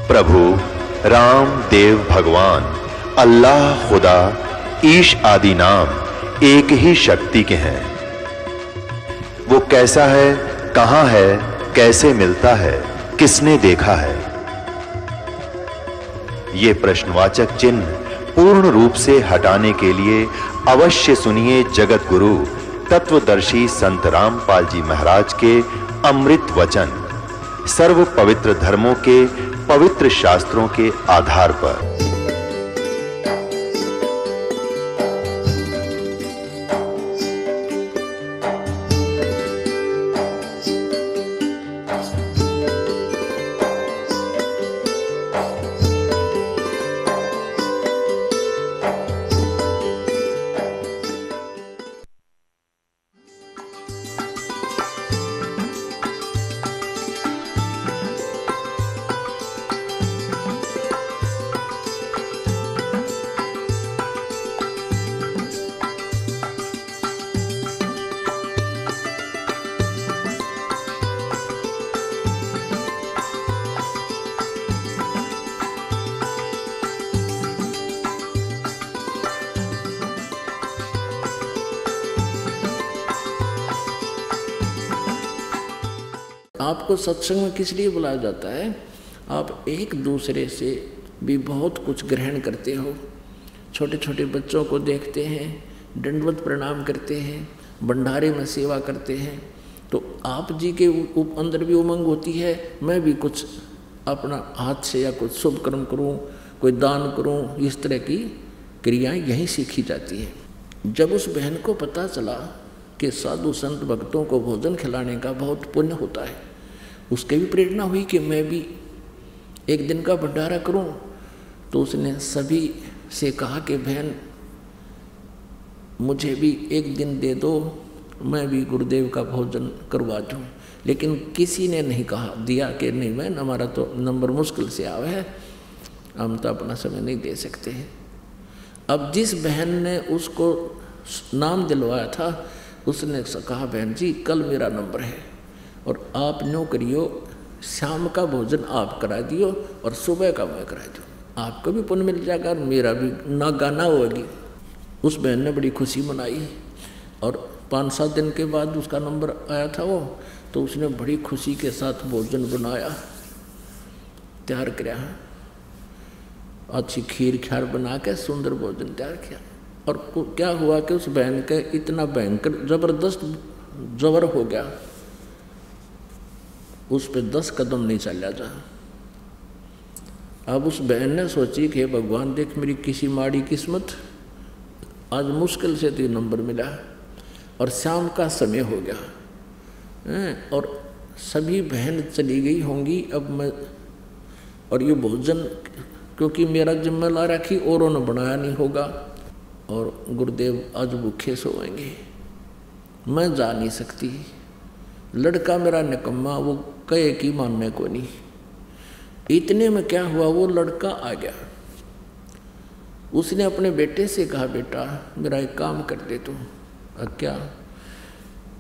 प्रभु राम देव भगवान अल्लाह खुदा ईश आदि नाम एक ही शक्ति के हैं। वो कैसा है, कहां है, कैसे मिलता है, किसने देखा है? ये प्रश्नवाचक चिन्ह पूर्ण रूप से हटाने के लिए अवश्य सुनिए जगत गुरु तत्वदर्शी संत रामपाल जी महाराज के अमृत वचन सर्व पवित्र धर्मों के पवित्र शास्त्रों के आधार पर। आपको सत्संग में किस लिए बुलाया जाता है? आप एक दूसरे से भी बहुत कुछ ग्रहण करते हो। छोटे छोटे बच्चों को देखते हैं, दंडवत प्रणाम करते हैं, भंडारे में सेवा करते हैं, तो आप जी के अंदर भी उमंग होती है, मैं भी कुछ अपना हाथ से या कुछ शुभ कर्म करूं, कोई दान करूं। इस तरह की क्रियाएं यहीं सीखी जाती हैं। जब उस बहन को पता चला कि साधु संत भक्तों को भोजन खिलाने का बहुत पुण्य होता है, उसके भी प्रेरणा हुई कि मैं भी एक दिन का भंडारा करूं। तो उसने सभी से कहा कि बहन मुझे भी एक दिन दे दो, मैं भी गुरुदेव का भोजन करवा दूं। लेकिन किसी ने नहीं कहा दिया कि नहीं बहन, हमारा तो नंबर मुश्किल से आवे है, हम तो अपना समय नहीं दे सकते हैं। अब जिस बहन ने उसको नाम दिलवाया था, उसने कहा बहन जी कल मेरा नंबर है और आप न्यों करियो, शाम का भोजन आप करा दियो और सुबह का मैं करा दूँ, आपको भी पुण्य मिल जाएगा और मेरा भी ना गाना होगी। उस बहन ने बड़ी खुशी मनाई और 5-7 दिन के बाद उसका नंबर आया था वो, तो उसने बड़ी खुशी के साथ भोजन बनाया, तैयार किया, अच्छी खीर ख्यार बना के सुंदर भोजन तैयार किया। और क्या हुआ कि उस बहन के इतना भयंकर जबरदस्त जबर हो गया, उस पे 10 कदम नहीं चला जा। अब उस बहन ने सोची कि भगवान देख मेरी किसी माड़ी किस्मत, आज मुश्किल से तो नंबर मिला और शाम का समय हो गया और सभी बहन चली गई होंगी। अब मैं और ये भोजन क्योंकि मेरा जिम्मा ला रखी औरों ने बनाया नहीं होगा और गुरुदेव आज भूखे सोएंगे, मैं जा नहीं सकती। लड़का मेरा निकम्मा, वो कहे कि मानने को नहीं। इतने में क्या हुआ, वो लड़का आ गया। उसने अपने बेटे से कहा बेटा मेरा एक काम कर दे तू। क्या?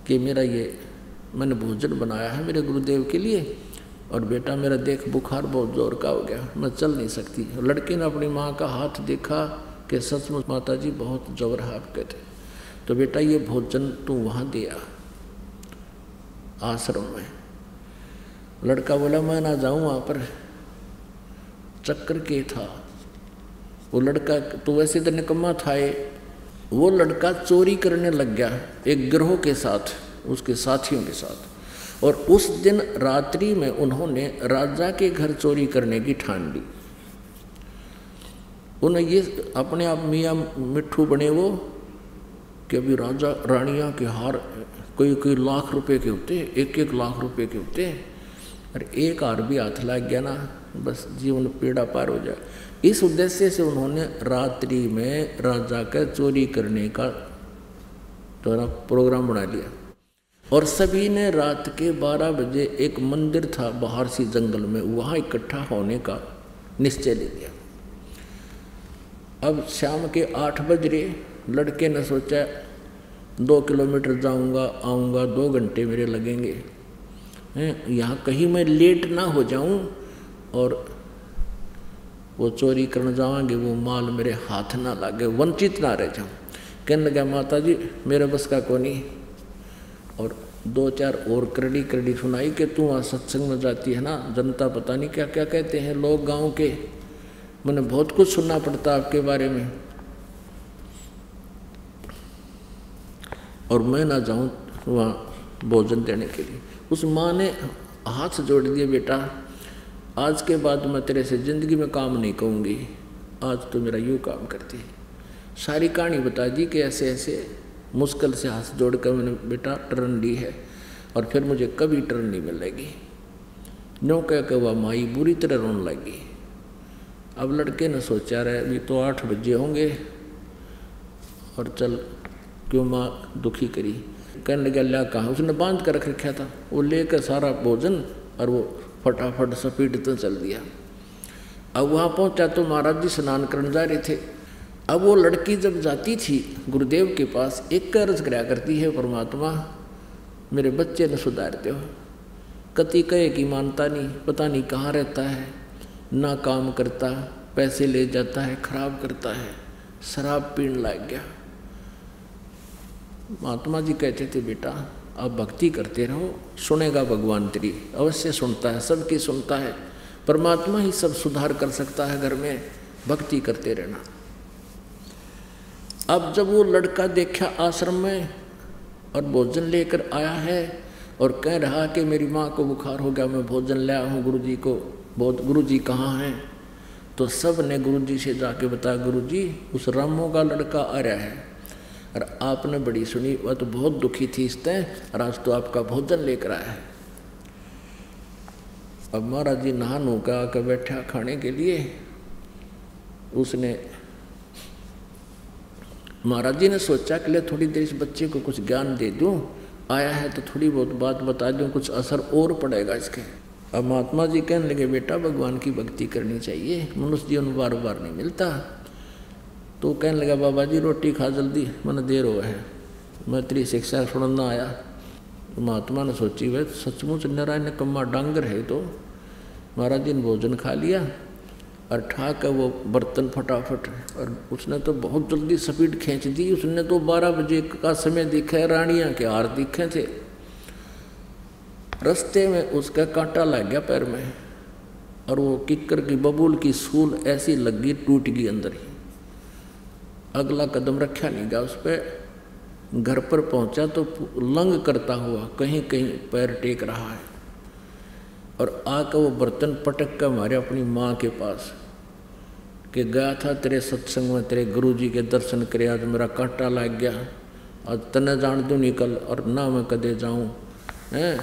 कि मेरा ये मैंने भोजन बनाया है मेरे गुरुदेव के लिए और बेटा मेरा देख बुखार बहुत जोर का हो गया, मैं चल नहीं सकती। लड़के ने अपनी माँ का हाथ देखा कि सचमुच माता जी बहुत जोर है आपके थे, तो बेटा ये भोजन तू वहाँ दिया आश्रम में। लड़का बोला मैं ना जाऊँ वहाँ पर, चक्कर के था। वो लड़का तो वैसे तो निकम्मा था, वो लड़का चोरी करने लग गया एक गिरोह के साथ, उसके साथियों के साथ। और उस दिन रात्रि में उन्होंने राजा के घर चोरी करने की ठान ली। उन्हें ये अपने आप मियाँ मिट्ठू बने वो कि अभी राजा रानियाँ के हार कोई लाख रुपए के होते, 1-1 लाख रुपए के होते, और एक हार भी हाथ लग गया ना बस जीवन पीड़ा पार हो जाए। इस उद्देश्य से उन्होंने रात्रि में राजा का चोरी करने का प्रोग्राम बना लिया और सभी ने रात के 12 बजे एक मंदिर था बाहर सी जंगल में, वहाँ इकट्ठा होने का निश्चय ले लिया। अब शाम के 8 बज रहे, लड़के ने सोचा 2 किलोमीटर जाऊंगा आऊँगा, 2 घंटे मेरे लगेंगे, यहाँ कहीं मैं लेट ना हो जाऊं और वो चोरी करने जावांगे, वो माल मेरे हाथ ना लागे, वंचित ना रह जाऊँ। कहने लगा माता जी मेरे बस का को नहीं। और 2-4 और करड़ी करड़ी सुनाई कि तू वहाँ सत्संग में जाती है ना, जनता पता नहीं क्या क्या कहते हैं लोग गांव के, मैंने बहुत कुछ सुनना पड़ता आपके बारे में, और मैं ना जाऊँ वहाँ भोजन देने के लिए। उस माँ ने हाथ जोड़ दिए, बेटा आज के बाद मैं तेरे से ज़िंदगी में काम नहीं कहूँगी, आज तो मेरा यूँ काम करती है। सारी कहानी बता दी कि ऐसे ऐसे मुश्किल से हाथ जोड़ कर मैंने बेटा टर्न ली है, और फिर मुझे कभी टर्न नहीं मिलेगी। नो कह के वह माई बुरी तरह रोने लगी। अब लड़के ने सोचा रहे अभी तो 8 बजे होंगे, और चल क्यों माँ दुखी करी। कहने लगा ल्या कहाँ, उसने बांध कर रख रखा था, वो लेकर सारा भोजन और वो फटाफट स्पीड तो चल दिया। अब वहाँ पहुँचा तो महाराज जी स्नान करने जा रहे थे। अब वो लड़की जब जाती थी गुरुदेव के पास, एक कर्ज कराया करती है, परमात्मा मेरे बच्चे ने सुधारते हो। कति कहे कि मानता नहीं, पता नहीं कहाँ रहता है, ना काम करता, पैसे ले जाता है, खराब करता है, शराब पीने लग गया। महात्मा जी कहते थे बेटा आप भक्ति करते रहो, सुनेगा भगवान तेरी, अवश्य सुनता है, सबकी सुनता है, परमात्मा ही सब सुधार कर सकता है घर में, भक्ति करते रहना। अब जब वो लड़का देखा आश्रम में और भोजन लेकर आया है और कह रहा कि मेरी माँ को बुखार हो गया, मैं भोजन लाया हूँ गुरुजी को, गुरुजी कहाँ हैं, तो सब ने गुरुजी से जाके बताया गुरुजी उस रामो का लड़का आ रहा है, और आपने बड़ी सुनी, वह तो बहुत दुखी थी इस तय, और आज तो आपका भोजन लेकर आया है। अब महाराज जी नहा नु का आकर बैठा खाने के लिए। उसने महाराज जी ने सोचा कि ले थोड़ी देर इस बच्चे को कुछ ज्ञान दे दूं, आया है तो थोड़ी बहुत बात बता दूं, कुछ असर और पड़ेगा इसके। अब महात्मा जी कहने लगे बेटा भगवान की भक्ति करनी चाहिए, मनुष्य जीवन बार बार नहीं मिलता। तो कहने लगा बाबा जी रोटी खा जल्दी, मैंने देर हुआ है, मैं तेरी शिक्षा सुनना आया। महात्मा ने सोची वह सचमुच नारायण कम्मा डांगर है। तो महाराज जी ने भोजन खा लिया और ठाक वो बर्तन फटाफट, और उसने तो बहुत जल्दी स्पीड खींच दी। उसने तो 12 बजे का समय दिखा, रानियां के हार दिखे थे। रास्ते में उसका कांटा लग गया पैर में, और वो किक्कर की बबूल की सूल ऐसी लग गई टूट गई अंदर ही। अगला कदम रखा नहीं गया उस पर। घर पर पहुंचा तो लंग करता हुआ कहीं कहीं पैर टेक रहा है, और आकर वो बर्तन पटक कर मारे अपनी माँ के पास कि गया था तेरे सत्संग में, तेरे गुरुजी के दर्शन करे, आज मेरा कांटा लग गया, आज तने जान दूँ निकल, और ना मैं कदे जाऊँ हैं,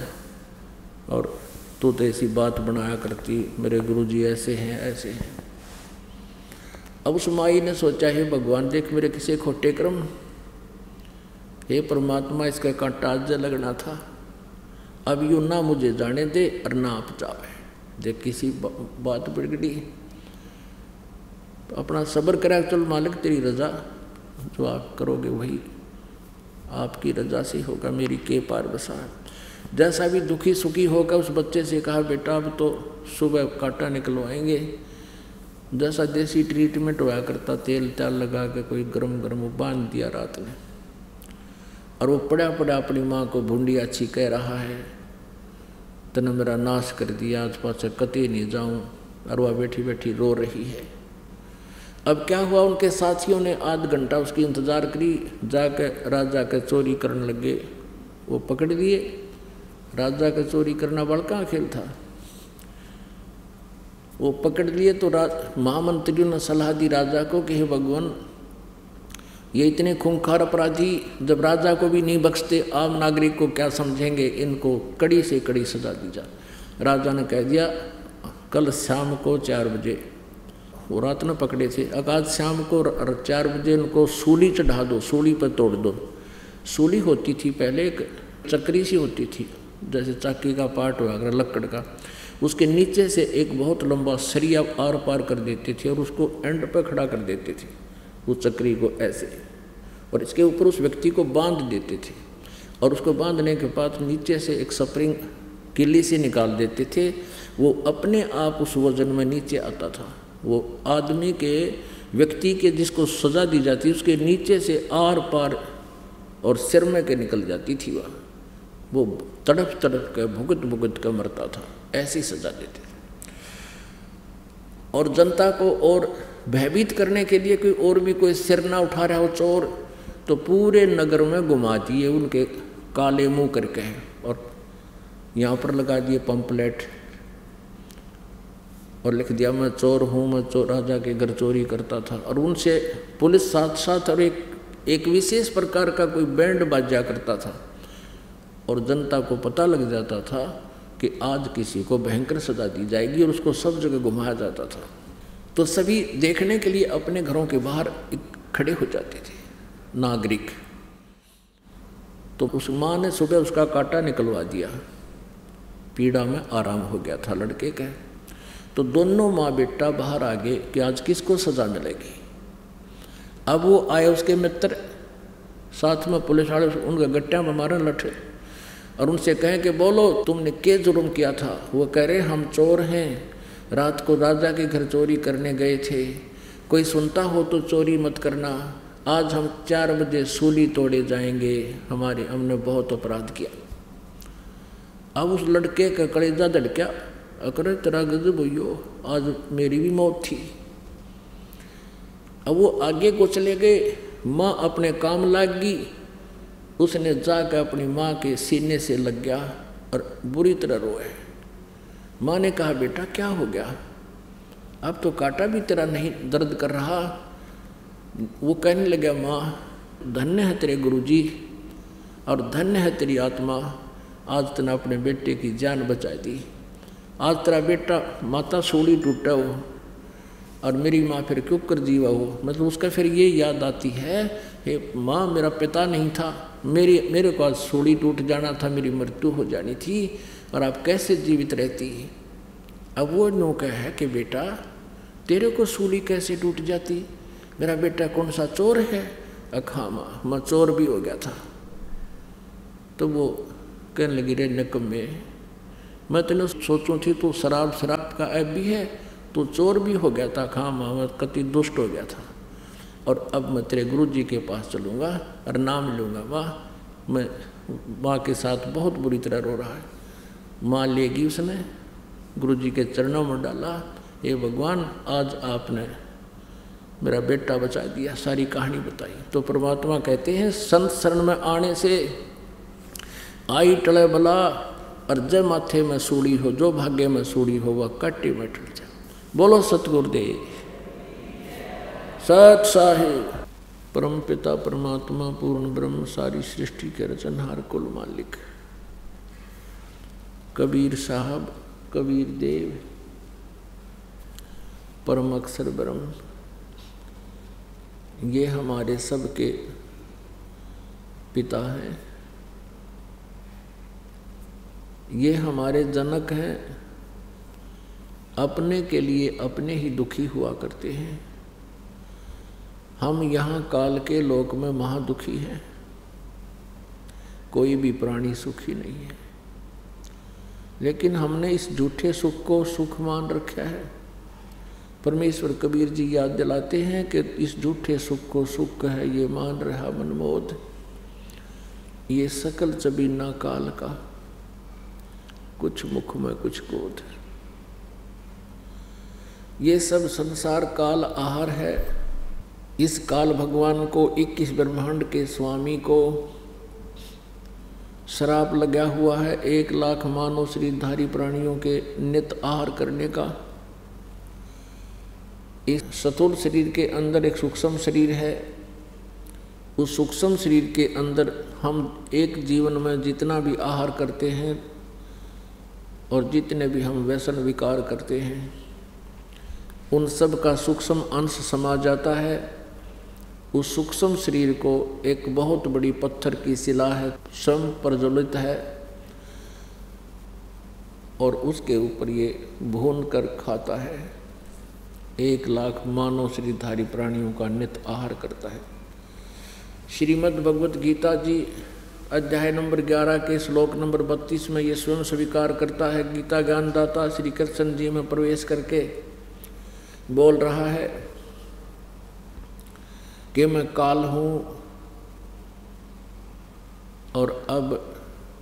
और तू तो ऐसी बात बनाया करती, मेरे गुरुजी ऐसे हैं ऐसे हैं। अब उस माई ने सोचा है भगवान देख मेरे किसी खोटे कर्म, हे परमात्मा इसका कांटा आज लगना था, अब यूँ ना मुझे जाने दे और ना आप जावे। देख किसी बात बिगड़ी, अपना सब्र करा, चल मालिक तेरी रजा, जो आप करोगे वही आपकी रजा से होगा, मेरी के पार बसा। जैसा भी दुखी सुखी होकर उस बच्चे से कहा बेटा अब तो सुबह कांटा निकलवाएंगे। जैसा देसी ट्रीटमेंट हुआ करता, तेल ताल लगा के कोई गरम गरम बांध दिया रात में, और वो पड़ा पड़ा अपनी माँ को भूंडी अच्छी कह रहा है, तने मेरा नाश कर दिया, आज पास कते नहीं जाऊँ, और वह बैठी बैठी रो रही है। अब क्या हुआ, उनके साथियों ने आध घंटा उसकी इंतज़ार करी, जाकर राजा के चोरी करने लगे, वो पकड़ लिए। राजा का चोरी करना बड़का खेल था, वो पकड़ लिए तो महामंत्रियों ने सलाह दी राजा को कि हे भगवान ये इतने खूंखार अपराधी जब राजा को भी नहीं बख्शते, आम नागरिक को क्या समझेंगे, इनको कड़ी से कड़ी सजा दी जा। राजा ने कह दिया कल शाम को 4 बजे, वो रात में पकड़े थे, आज शाम को 4 बजे इनको सूली चढ़ा दो, सूली पर तोड़ दो। सूली होती थी पहले एक चक्री सी होती थी, जैसे चाकी का पार्ट हुआ अगर लकड़ का, उसके नीचे से एक बहुत लंबा सरिया आर पार कर देते थे और उसको एंड पर खड़ा कर देते थे उस चक्री को ऐसे, और इसके ऊपर उस व्यक्ति को बांध देते थे, और उसको बांधने के बाद नीचे से एक स्प्रिंग किल्ली से निकाल देते थे, वो अपने आप उस वजन में नीचे आता था। वो आदमी के, व्यक्ति के जिसको सजा दी जाती उसके नीचे से आर पार और सिर में के निकल जाती थी वो तड़प तड़प के भुगत भुगत के मरता था, ऐसी सजा देते थे। और जनता को और भयभीत करने के लिए कोई और भी कोई सिर ना उठा रहा हो चोर, तो पूरे नगर में घुमा दिए उनके काले मुंह करके और यहाँ पर लगा दिए पंपलेट और लिख दिया मैं चोर हूँ, मैं चोर राजा के घर चोरी करता था। और उनसे पुलिस साथ साथ और एक विशेष प्रकार का कोई बैंड बाजा करता था और जनता को पता लग जाता था कि आज किसी को भयंकर सजा दी जाएगी और उसको सब जगह घुमाया जाता था। तो सभी देखने के लिए अपने घरों के बाहर खड़े हो जाते थे नागरिक। तो उस माँ ने सुबह उसका कांटा निकलवा दिया, पीड़ा में आराम हो गया था लड़के का। तो दोनों माँ बेटा बाहर आ गए कि आज किसको सजा मिलेगी। अब वो आए उसके मित्र साथ में पुलिस वाले, उनका गट्टिया में मारने लठे और उनसे कहें कि बोलो तुमने क्या जुर्म किया था। वो कह रहे हम चोर हैं, रात को राजा के घर चोरी करने गए थे, कोई सुनता हो तो चोरी मत करना, आज हम 4 बजे सूली तोड़े जाएंगे, हमने बहुत अपराध किया। अब उस लड़के का कलेजा धड़का, अरे तेरा गजब भैयो, आज मेरी भी मौत थी। अब वो आगे को चले गए, माँ अपने काम लग गई, उसने जाकर अपनी माँ के सीने से लग गया और बुरी तरह रोए। माँ ने कहा बेटा क्या हो गया, अब तो कांटा भी तेरा नहीं दर्द कर रहा। वो कहने लगा माँ धन्य है तेरे गुरुजी और धन्य है तेरी आत्मा, आज तूने अपने बेटे की जान बचा दी। आज तेरा बेटा माता सूली टूटा हो और मेरी माँ फिर क्यों कर जीवा हो। मतलब उसका फिर ये याद आती है कि माँ मेरा पिता नहीं था, मेरे को आज सूली टूट जाना था, मेरी मृत्यु हो जानी थी और आप कैसे जीवित रहती। अब वो नौका है कि बेटा तेरे को सूली कैसे टूट जाती, मेरा बेटा कौन सा चोर है। अखा माँ मैं चोर भी हो गया था। तो वो कहने लगी रे निकम्मे, मैं तेने सोचूं थी तू शराब का ऐप भी है, तू चोर भी हो गया था। खा माँ मैं कति दुष्ट हो गया था और अब मैं तेरे गुरुजी के पास चलूँगा और नाम लूँगा। माँ मैं माँ के साथ बहुत बुरी तरह रो रहा है। माँ लेगी, उसने गुरुजी के चरणों में डाला, ये भगवान आज आपने मेरा बेटा बचा दिया, सारी कहानी बताई। तो परमात्मा कहते हैं संत शरण में आने से आई टले बला और जय माथे में सूड़ी हो, जो भाग्य में सूड़ी हो वह कट्टी में टल जाए। बोलो सतगुरुदेव सत साहिब। परम पिता परमात्मा पूर्ण ब्रह्म सारी सृष्टि के रचनहार कुल मालिक कबीर साहब, कबीर देव, परम अक्षर ब्रह्म, ये हमारे सबके पिता हैं, ये हमारे जनक हैं। अपने के लिए अपने ही दुखी हुआ करते हैं। हम यहाँ काल के लोक में महादुखी हैं, कोई भी प्राणी सुखी नहीं है। लेकिन हमने इस झूठे सुख को सुख मान रखा है। परमेश्वर कबीर जी याद दिलाते हैं कि इस झूठे सुख को सुख है ये मान रहा मनमोद, ये सकल चबीना काल का, कुछ मुख में कुछ क्रोध। ये सब संसार काल आहार है। इस काल भगवान को 21 ब्रह्मांड के स्वामी को श्राप लगा हुआ है 1 लाख मानव शरीरधारी प्राणियों के नित आहार करने का। इस स्थूल शरीर के अंदर एक सूक्ष्म शरीर है। उस सूक्ष्म शरीर के अंदर हम एक जीवन में जितना भी आहार करते हैं और जितने भी हम व्यसन विकार करते हैं, उन सब का सूक्ष्म अंश समा जाता है। उस सूक्ष्म शरीर को एक बहुत बड़ी पत्थर की शिला है, स्वयं प्रज्वलित है और उसके ऊपर ये भून कर खाता है। 1 लाख मानव शरीरधारी प्राणियों का नित आहार करता है। श्रीमद् भगवत गीता जी अध्याय नंबर 11 के श्लोक नंबर 32 में ये स्वयं स्वीकार करता है। गीता ज्ञानदाता श्री कृष्ण जी में प्रवेश करके बोल रहा है कि मैं काल हूँ और अब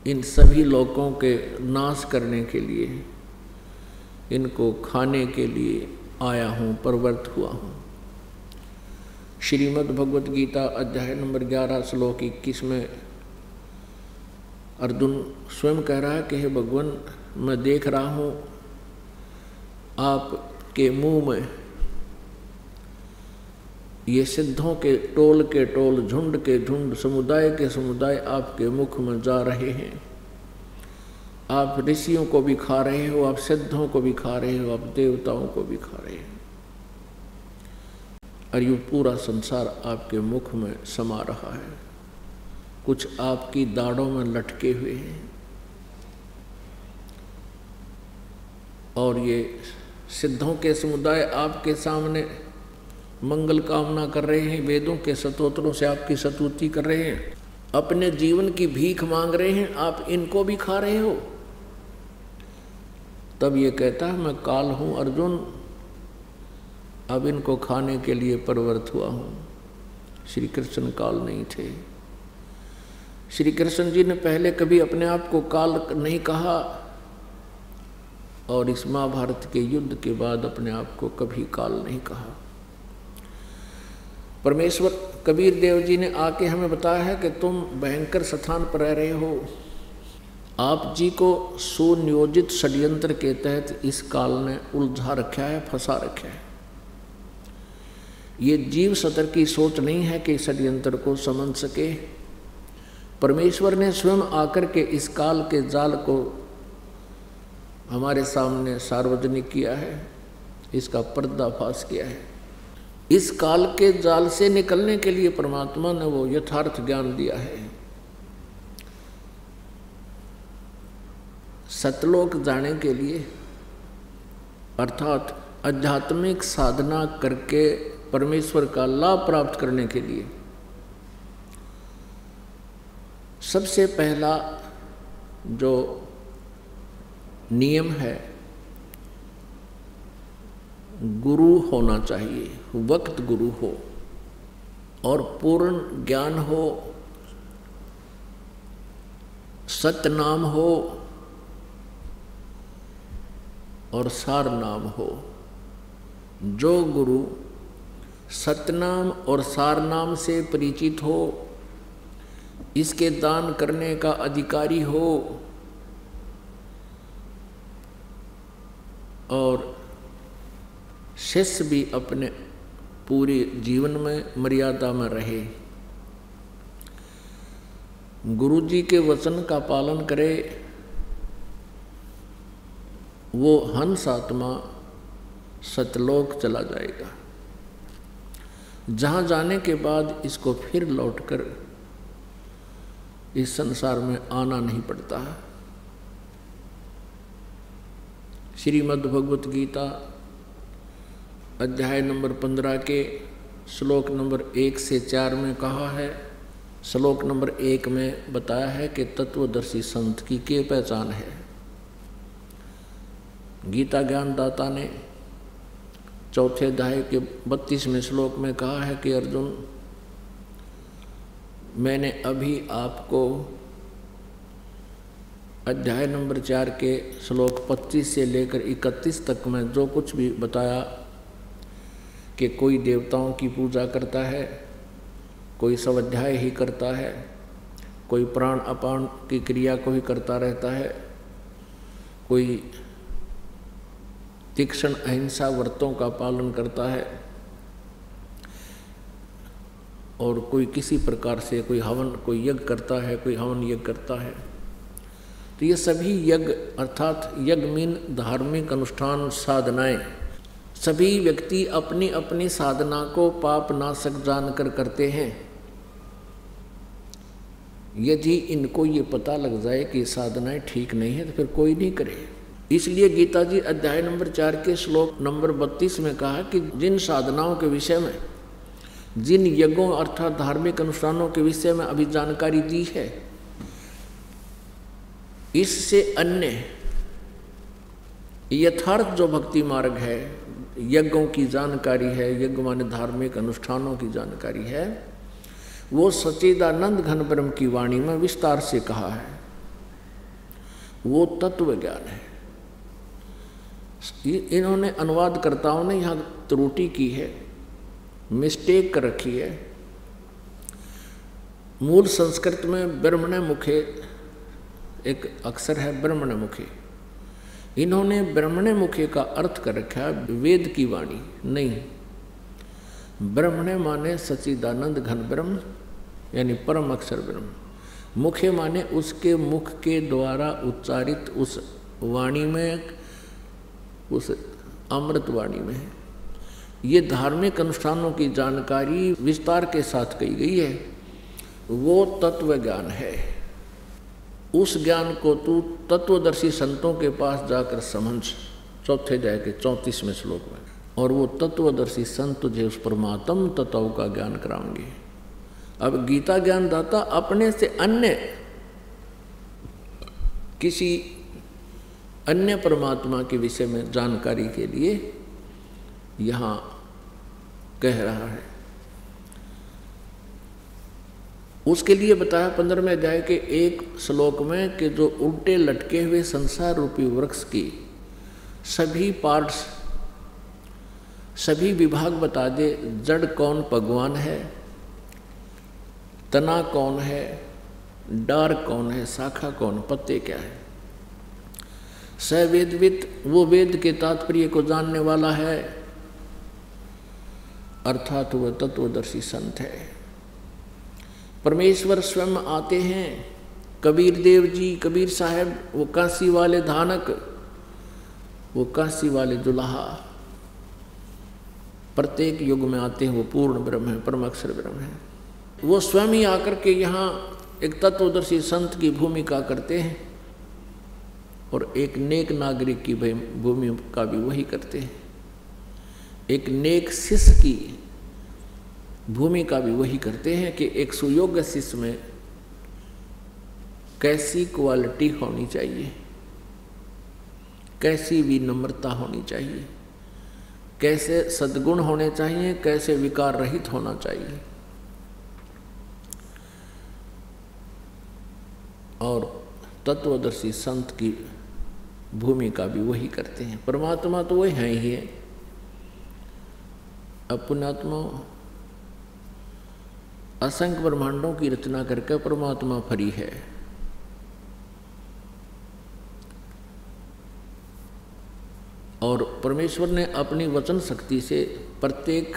इन सभी लोगों के नाश करने के लिए, इनको खाने के लिए आया हूँ, प्रवृत्त हुआ हूँ। श्रीमद् भगवत गीता अध्याय नंबर 11 श्लोक 21 में अर्जुन स्वयं कह रहा है कि हे भगवान, मैं देख रहा हूँ आपके मुंह में ये सिद्धों के टोल, झुंड के झुंड, समुदाय के समुदाय आपके मुख में जा रहे हैं। आप ऋषियों को भी खा रहे हो, आप सिद्धों को भी खा रहे हो, आप देवताओं को भी खा रहे हो, और ये पूरा संसार आपके मुख में समा रहा है। कुछ आपकी दाढ़ों में लटके हुए हैं और ये सिद्धों के समुदाय आपके सामने मंगल कामना कर रहे हैं, वेदों के स्तोत्रों से आपकी स्तुति कर रहे हैं, अपने जीवन की भीख मांग रहे हैं, आप इनको भी खा रहे हो। तब ये कहता है मैं काल हूँ अर्जुन, अब इनको खाने के लिए प्रवृत्त हुआ हूँ। श्री कृष्ण काल नहीं थे। श्री कृष्ण जी ने पहले कभी अपने आप को काल नहीं कहा और इस महाभारत के युद्ध के बाद अपने आप को कभी काल नहीं कहा। परमेश्वर कबीर देव जी ने आके हमें बताया है कि तुम भयंकर स्थान पर रह रहे हो। आप जी को सुनियोजित षड्यंत्र के तहत इस काल ने उलझा रखा है, फंसा रखा है। ये जीव सतर की सोच नहीं है कि षड्यंत्र को समझ सके। परमेश्वर ने स्वयं आकर के इस काल के जाल को हमारे सामने सार्वजनिक किया है, इसका पर्दाफाश किया है। इस काल के जाल से निकलने के लिए परमात्मा ने वो यथार्थ ज्ञान दिया है। सतलोक जाने के लिए अर्थात आध्यात्मिक साधना करके परमेश्वर का लाभ प्राप्त करने के लिए सबसे पहला जो नियम है, गुरु होना चाहिए, वक्त गुरु हो और पूर्ण ज्ञान हो, सतनाम हो और सार नाम हो। जो गुरु सतनाम और सार नाम से परिचित हो, इसके दान करने का अधिकारी हो और शिष्य भी अपने पूरे जीवन में मर्यादा में रहे, गुरु जी के वचन का पालन करे, वो हंस आत्मा सतलोक चला जाएगा, जहाँ जाने के बाद इसको फिर लौटकर इस संसार में आना नहीं पड़ता। श्रीमद् भगवत गीता अध्याय नंबर 15 के श्लोक नंबर 1 से 4 में कहा है। श्लोक नंबर 1 में बताया है कि तत्वदर्शी संत की क्या पहचान है। गीता ज्ञानदाता ने चौथे अध्याय के 32वें श्लोक में कहा है कि अर्जुन, मैंने अभी आपको अध्याय नंबर 4 के श्लोक 25 से लेकर 31 तक में जो कुछ भी बताया कि कोई देवताओं की पूजा करता है, कोई स्वाध्याय ही करता है, कोई प्राण अपान की क्रिया को ही करता रहता है, कोई तीक्ष्ण अहिंसा व्रतों का पालन करता है और कोई किसी प्रकार से कोई हवन, कोई यज्ञ करता है, कोई हवन यज्ञ करता है। तो ये सभी यज्ञ अर्थात यज्ञ मीन धार्मिक अनुष्ठान साधनाएं, सभी व्यक्ति अपनी अपनी साधना को पाप नाशक जानकर करते हैं। यदि इनको ये पता लग जाए कि साधनाएं ठीक नहीं है तो फिर कोई नहीं करे। इसलिए गीता जी अध्याय नंबर 4 के श्लोक नंबर 32 में कहा कि जिन साधनाओं के विषय में, जिन यज्ञों अर्थात धार्मिक अनुष्ठानों के विषय में अभी जानकारी दी है, इससे अन्य यथार्थ जो भक्ति मार्ग है, यज्ञों की जानकारी है, यज्ञ माने धार्मिक अनुष्ठानों की जानकारी है, वो सच्चिदानंद घन ब्रह्म की वाणी में विस्तार से कहा है। वो तत्व ज्ञान है। इन्होंने अनुवादकर्ताओं ने यहाँ त्रुटि की है, मिस्टेक कर रखी है। मूल संस्कृत में ब्रह्मणे मुखे एक अक्षर है, ब्रह्मणे मुखे। इन्होंने ब्रह्मणे मुखे का अर्थ कर रखा है वेद की वाणी। नहीं, ब्रह्मणे माने सच्चिदानंद घन ब्रह्म यानी परम अक्षर ब्रह्म। मुखे माने उसके मुख के द्वारा उच्चारित उस वाणी में, उस अमृत वाणी में। ये धार्मिक अनुष्ठानों की जानकारी विस्तार के साथ कही गई है, वो तत्व ज्ञान है। उस ज्ञान को तू तत्वदर्शी संतों के पास जाकर समझ, चौथे अध्याय के 34वें श्लोक में। और वो तत्वदर्शी संत तुझे उस परमात्म तत्व का ज्ञान कराएंगे। अब गीता ज्ञान दाता अपने से अन्य किसी अन्य परमात्मा के विषय में जानकारी के लिए यहाँ कह रहा है। उसके लिए बताया 15वें अध्याय के एक श्लोक में कि जो उल्टे लटके हुए संसार रूपी वृक्ष की सभी पार्ट्स, सभी विभाग बता दे। जड़ कौन भगवान है, तना कौन है, डार कौन है, शाखा कौन, पत्ते क्या है। सवेदवित वो वेद के तात्पर्य को जानने वाला है, अर्थात वह तत्वदर्शी संत है। परमेश्वर स्वयं आते हैं। कबीर देव जी, कबीर साहब, वो काशी वाले धानक, वो काशी वाले दुल्हा, प्रत्येक युग में आते हैं। वो पूर्ण ब्रह्म है, परम अक्षर ब्रह्म है। वो स्वयं ही आकर के यहाँ एक तत्वदर्शी संत की भूमिका करते हैं और एक नेक नागरिक की भूमिका भी वही करते हैं। एक नेक शिष्य की भूमिका भी वही करते हैं कि एक सुयोग्य शिष्य में कैसी क्वालिटी होनी चाहिए, कैसी विनम्रता होनी चाहिए, कैसे सद्गुण होने चाहिए, कैसे विकार रहित होना चाहिए। और तत्वदर्शी संत की भूमिका भी वही करते हैं। परमात्मा तो वही है ही है। अब पुण्यात्मा असंख्य ब्रह्मांडों की रचना करके परमात्मा फरी है। और परमेश्वर ने अपनी वचन शक्ति से प्रत्येक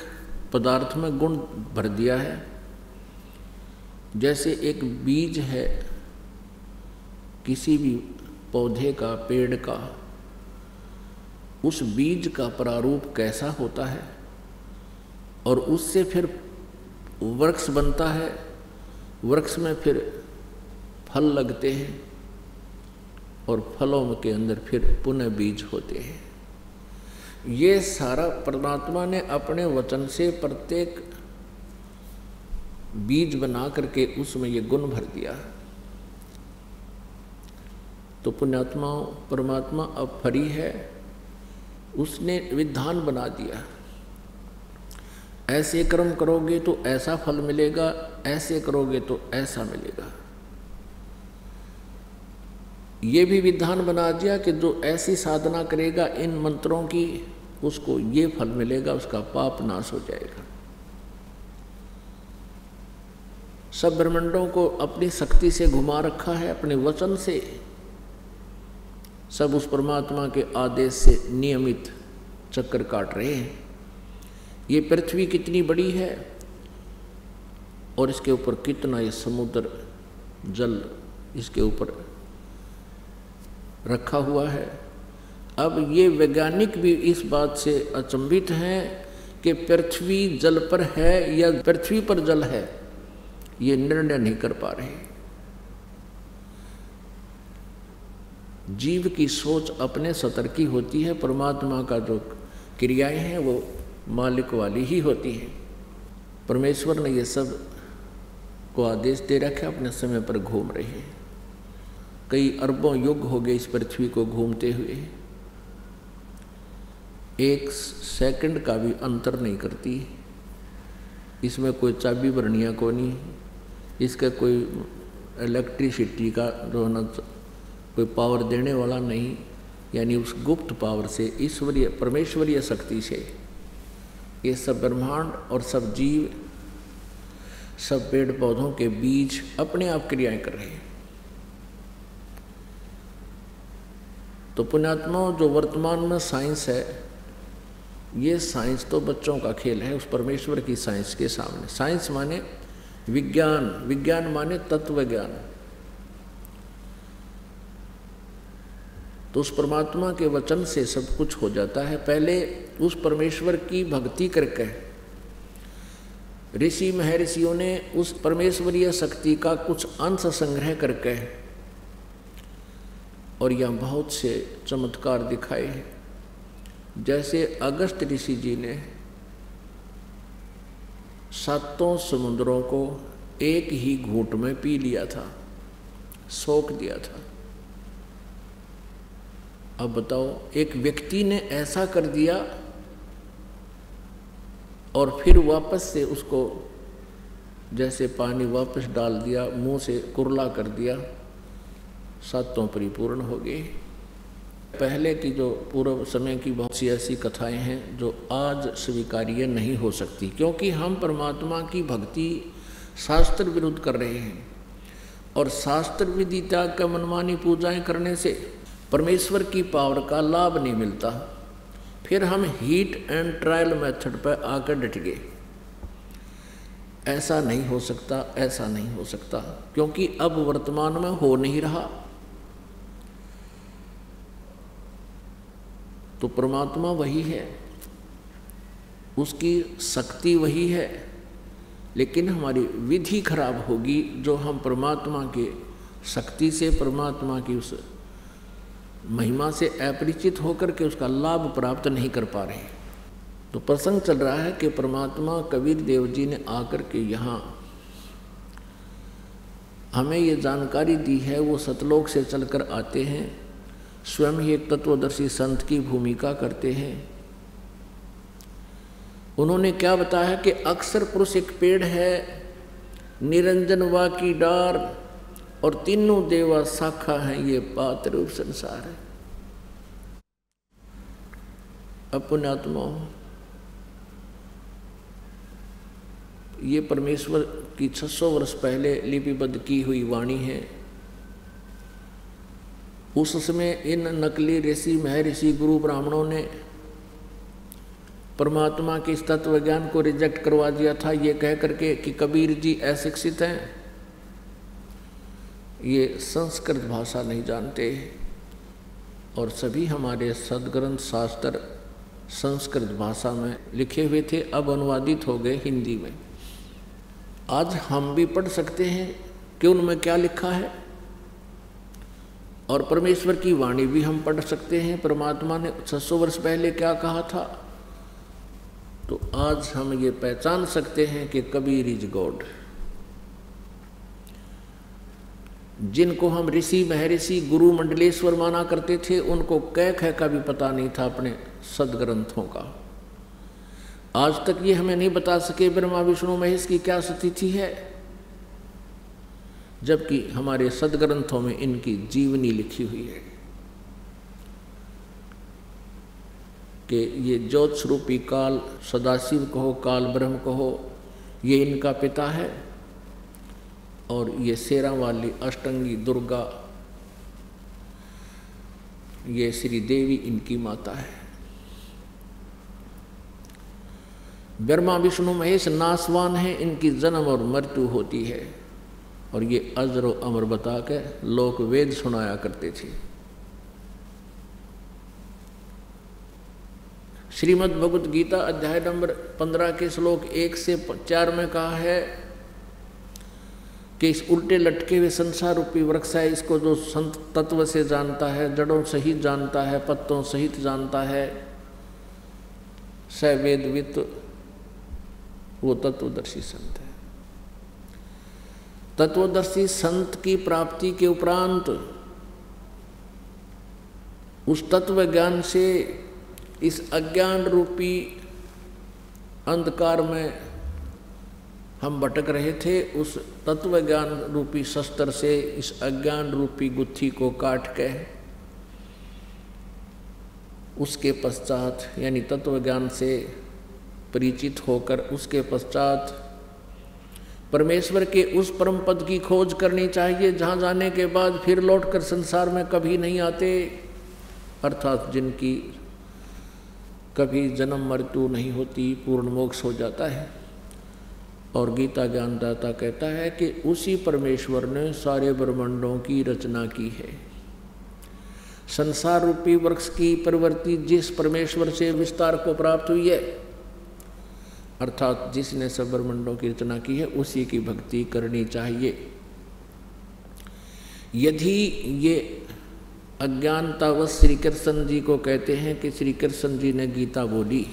पदार्थ में गुण भर दिया है। जैसे एक बीज है किसी भी पौधे का, पेड़ का, उस बीज का प्रारूप कैसा होता है और उससे फिर वृक्ष बनता है, वृक्ष में फिर फल लगते हैं और फलों के अंदर फिर पुनः बीज होते हैं। ये सारा परमात्मा ने अपने वचन से प्रत्येक बीज बना करके उसमें ये गुण भर दिया। तो पुण्यात्माओं, परमात्मा अब फरी है, उसने विधान बना दिया। ऐसे कर्म करोगे तो ऐसा फल मिलेगा, ऐसे करोगे तो ऐसा मिलेगा। ये भी विधान बना दिया कि जो ऐसी साधना करेगा इन मंत्रों की, उसको ये फल मिलेगा, उसका पाप नाश हो जाएगा। सब ब्रह्मांडों को अपनी शक्ति से घुमा रखा है, अपने वचन से। सब उस परमात्मा के आदेश से नियमित चक्कर काट रहे हैं। ये पृथ्वी कितनी बड़ी है और इसके ऊपर कितना ये समुद्र जल इसके ऊपर रखा हुआ है। अब ये वैज्ञानिक भी इस बात से अचंभित हैं कि पृथ्वी जल पर है या पृथ्वी पर जल है, ये निर्णय नहीं कर पा रहे। जीव की सोच अपने सतर्की होती है, परमात्मा का जो क्रियाएं हैं वो मालिक वाली ही होती है। परमेश्वर ने ये सब को आदेश दे रखा, अपने समय पर घूम रहे हैं। कई अरबों युग हो गए इस पृथ्वी को घूमते हुए। एक सेकंड का भी अंतर नहीं करती। इसमें कोई चाबी भरनिया को नहीं, इसका कोई इलेक्ट्रिसिटी का जो है कोई पावर देने वाला नहीं, यानी उस गुप्त पावर से, ईश्वरीय परमेश्वरीय शक्ति से ये सब ब्रह्मांड और सब जीव, सब पेड़ पौधों के बीज अपने आप क्रियाएं कर रहे हैं। तो पुण्यात्मा, जो वर्तमान में साइंस है, ये साइंस तो बच्चों का खेल है उस परमेश्वर की साइंस के सामने। साइंस माने विज्ञान, विज्ञान माने तत्व ज्ञान। तो उस परमात्मा के वचन से सब कुछ हो जाता है। पहले उस परमेश्वर की भक्ति करके ऋषि महर्षियों ने उस परमेश्वरीय शक्ति का कुछ अंश संग्रह करके और यहाँ बहुत से चमत्कार दिखाए हैं। जैसे अगस्त ऋषि जी ने 7 समुद्रों को एक ही घूंट में पी लिया था, सोख दिया था। अब बताओ, एक व्यक्ति ने ऐसा कर दिया और फिर वापस से उसको जैसे पानी वापस डाल दिया, मुंह से कुरला कर दिया, 7 परिपूर्ण हो गए। पहले की जो पूर्व समय की बहुत सी ऐसी कथाएं हैं जो आज स्वीकार्य नहीं हो सकती, क्योंकि हम परमात्मा की भक्ति शास्त्र विरुद्ध कर रहे हैं और शास्त्र विधि त्याग का मनमानी पूजाएं करने से परमेश्वर की पावर का लाभ नहीं मिलता। फिर हम हीट एंड ट्रायल मेथड पर आकर डट गए। ऐसा नहीं हो सकता, ऐसा नहीं हो सकता, क्योंकि अब वर्तमान में हो नहीं रहा। तो परमात्मा वही है, उसकी शक्ति वही है, लेकिन हमारी विधि खराब होगी जो हम परमात्मा के शक्ति से, परमात्मा की उस महिमा से अपरिचित होकर के उसका लाभ प्राप्त नहीं कर पा रहे। तो प्रसंग चल रहा है कि परमात्मा कबीर देव जी ने आकर के यहाँ हमें ये जानकारी दी है। वो सतलोक से चलकर आते हैं, स्वयं ही एक तत्वदर्शी संत की भूमिका करते हैं। उन्होंने क्या बताया कि अक्षर पुरुष एक पेड़ है, निरंजन वा की डार और तीनों देवा शाखा हैं, ये पात रूप संसार है। अब पुण्यात्मा, ये परमेश्वर की 600 वर्ष पहले लिपिबद्ध की हुई वाणी है। उस समय इन नकली ऋषि महर्षि गुरु ब्राह्मणों ने परमात्मा के इस तत्व ज्ञान को रिजेक्ट करवा दिया था, ये कह करके कि कबीर जी अशिक्षित हैं, ये संस्कृत भाषा नहीं जानते। और सभी हमारे सदग्रंथ शास्त्र संस्कृत भाषा में लिखे हुए थे, अब अनुवादित हो गए हिंदी में। आज हम भी पढ़ सकते हैं कि उनमें क्या लिखा है, और परमेश्वर की वाणी भी हम पढ़ सकते हैं। परमात्मा ने 600 वर्ष पहले क्या कहा था, तो आज हम ये पहचान सकते हैं कि कबीर इज गॉड। जिनको हम ऋषि महर्षि गुरु मंडलेश्वर माना करते थे, उनको कह कह का भी पता नहीं था अपने सदग्रंथों का। आज तक ये हमें नहीं बता सके ब्रह्मा विष्णु महेश की क्या स्थिति है, जबकि हमारे सदग्रंथों में इनकी जीवनी लिखी हुई है कि ये ज्योत स्वरूपी काल, सदाशिव कहो, काल ब्रह्म कहो, ये इनका पिता है, और ये शेरा वाली अष्टंगी दुर्गा, ये श्री देवी इनकी माता है। ब्रह्मा विष्णु महेश नासवान है, इनकी जन्म और मृत्यु होती है, और ये अजर व अमर बता के लोक वेद सुनाया करते थे। श्रीमद् भगवद गीता अध्याय नंबर 15 के श्लोक 1 से 4 में कहा है कि इस उल्टे लटके हुए संसार रूपी वृक्ष है, इसको जो संत तत्व से जानता है, जड़ों सहित जानता है, पत्तों सहित जानता है, स वेदवित, वो तत्वदर्शी संत है। तत्वदर्शी संत की प्राप्ति के उपरांत उस तत्व ज्ञान से इस अज्ञान रूपी अंधकार में हम भटक रहे थे। उस तत्व ज्ञान रूपी शस्त्र से इस अज्ञान रूपी गुत्थी को काट के उसके पश्चात यानी तत्व ज्ञान से परिचित होकर उसके पश्चात परमेश्वर के उस परम पद की खोज करनी चाहिए, जहाँ जाने के बाद फिर लौटकर संसार में कभी नहीं आते, अर्थात जिनकी कभी जन्म मृत्यु नहीं होती, पूर्ण मोक्ष हो जाता है। और गीता ज्ञानदाता कहता है कि उसी परमेश्वर ने सारे ब्रह्मांडों की रचना की है। संसार रूपी वृक्ष की प्रवृत्ति जिस परमेश्वर से विस्तार को प्राप्त हुई है, अर्थात जिसने सब ब्रह्मांडों की रचना की है, उसी की भक्ति करनी चाहिए। यदि ये अज्ञानतावश श्री कृष्ण जी को कहते हैं कि श्री कृष्ण जी ने गीता बोली,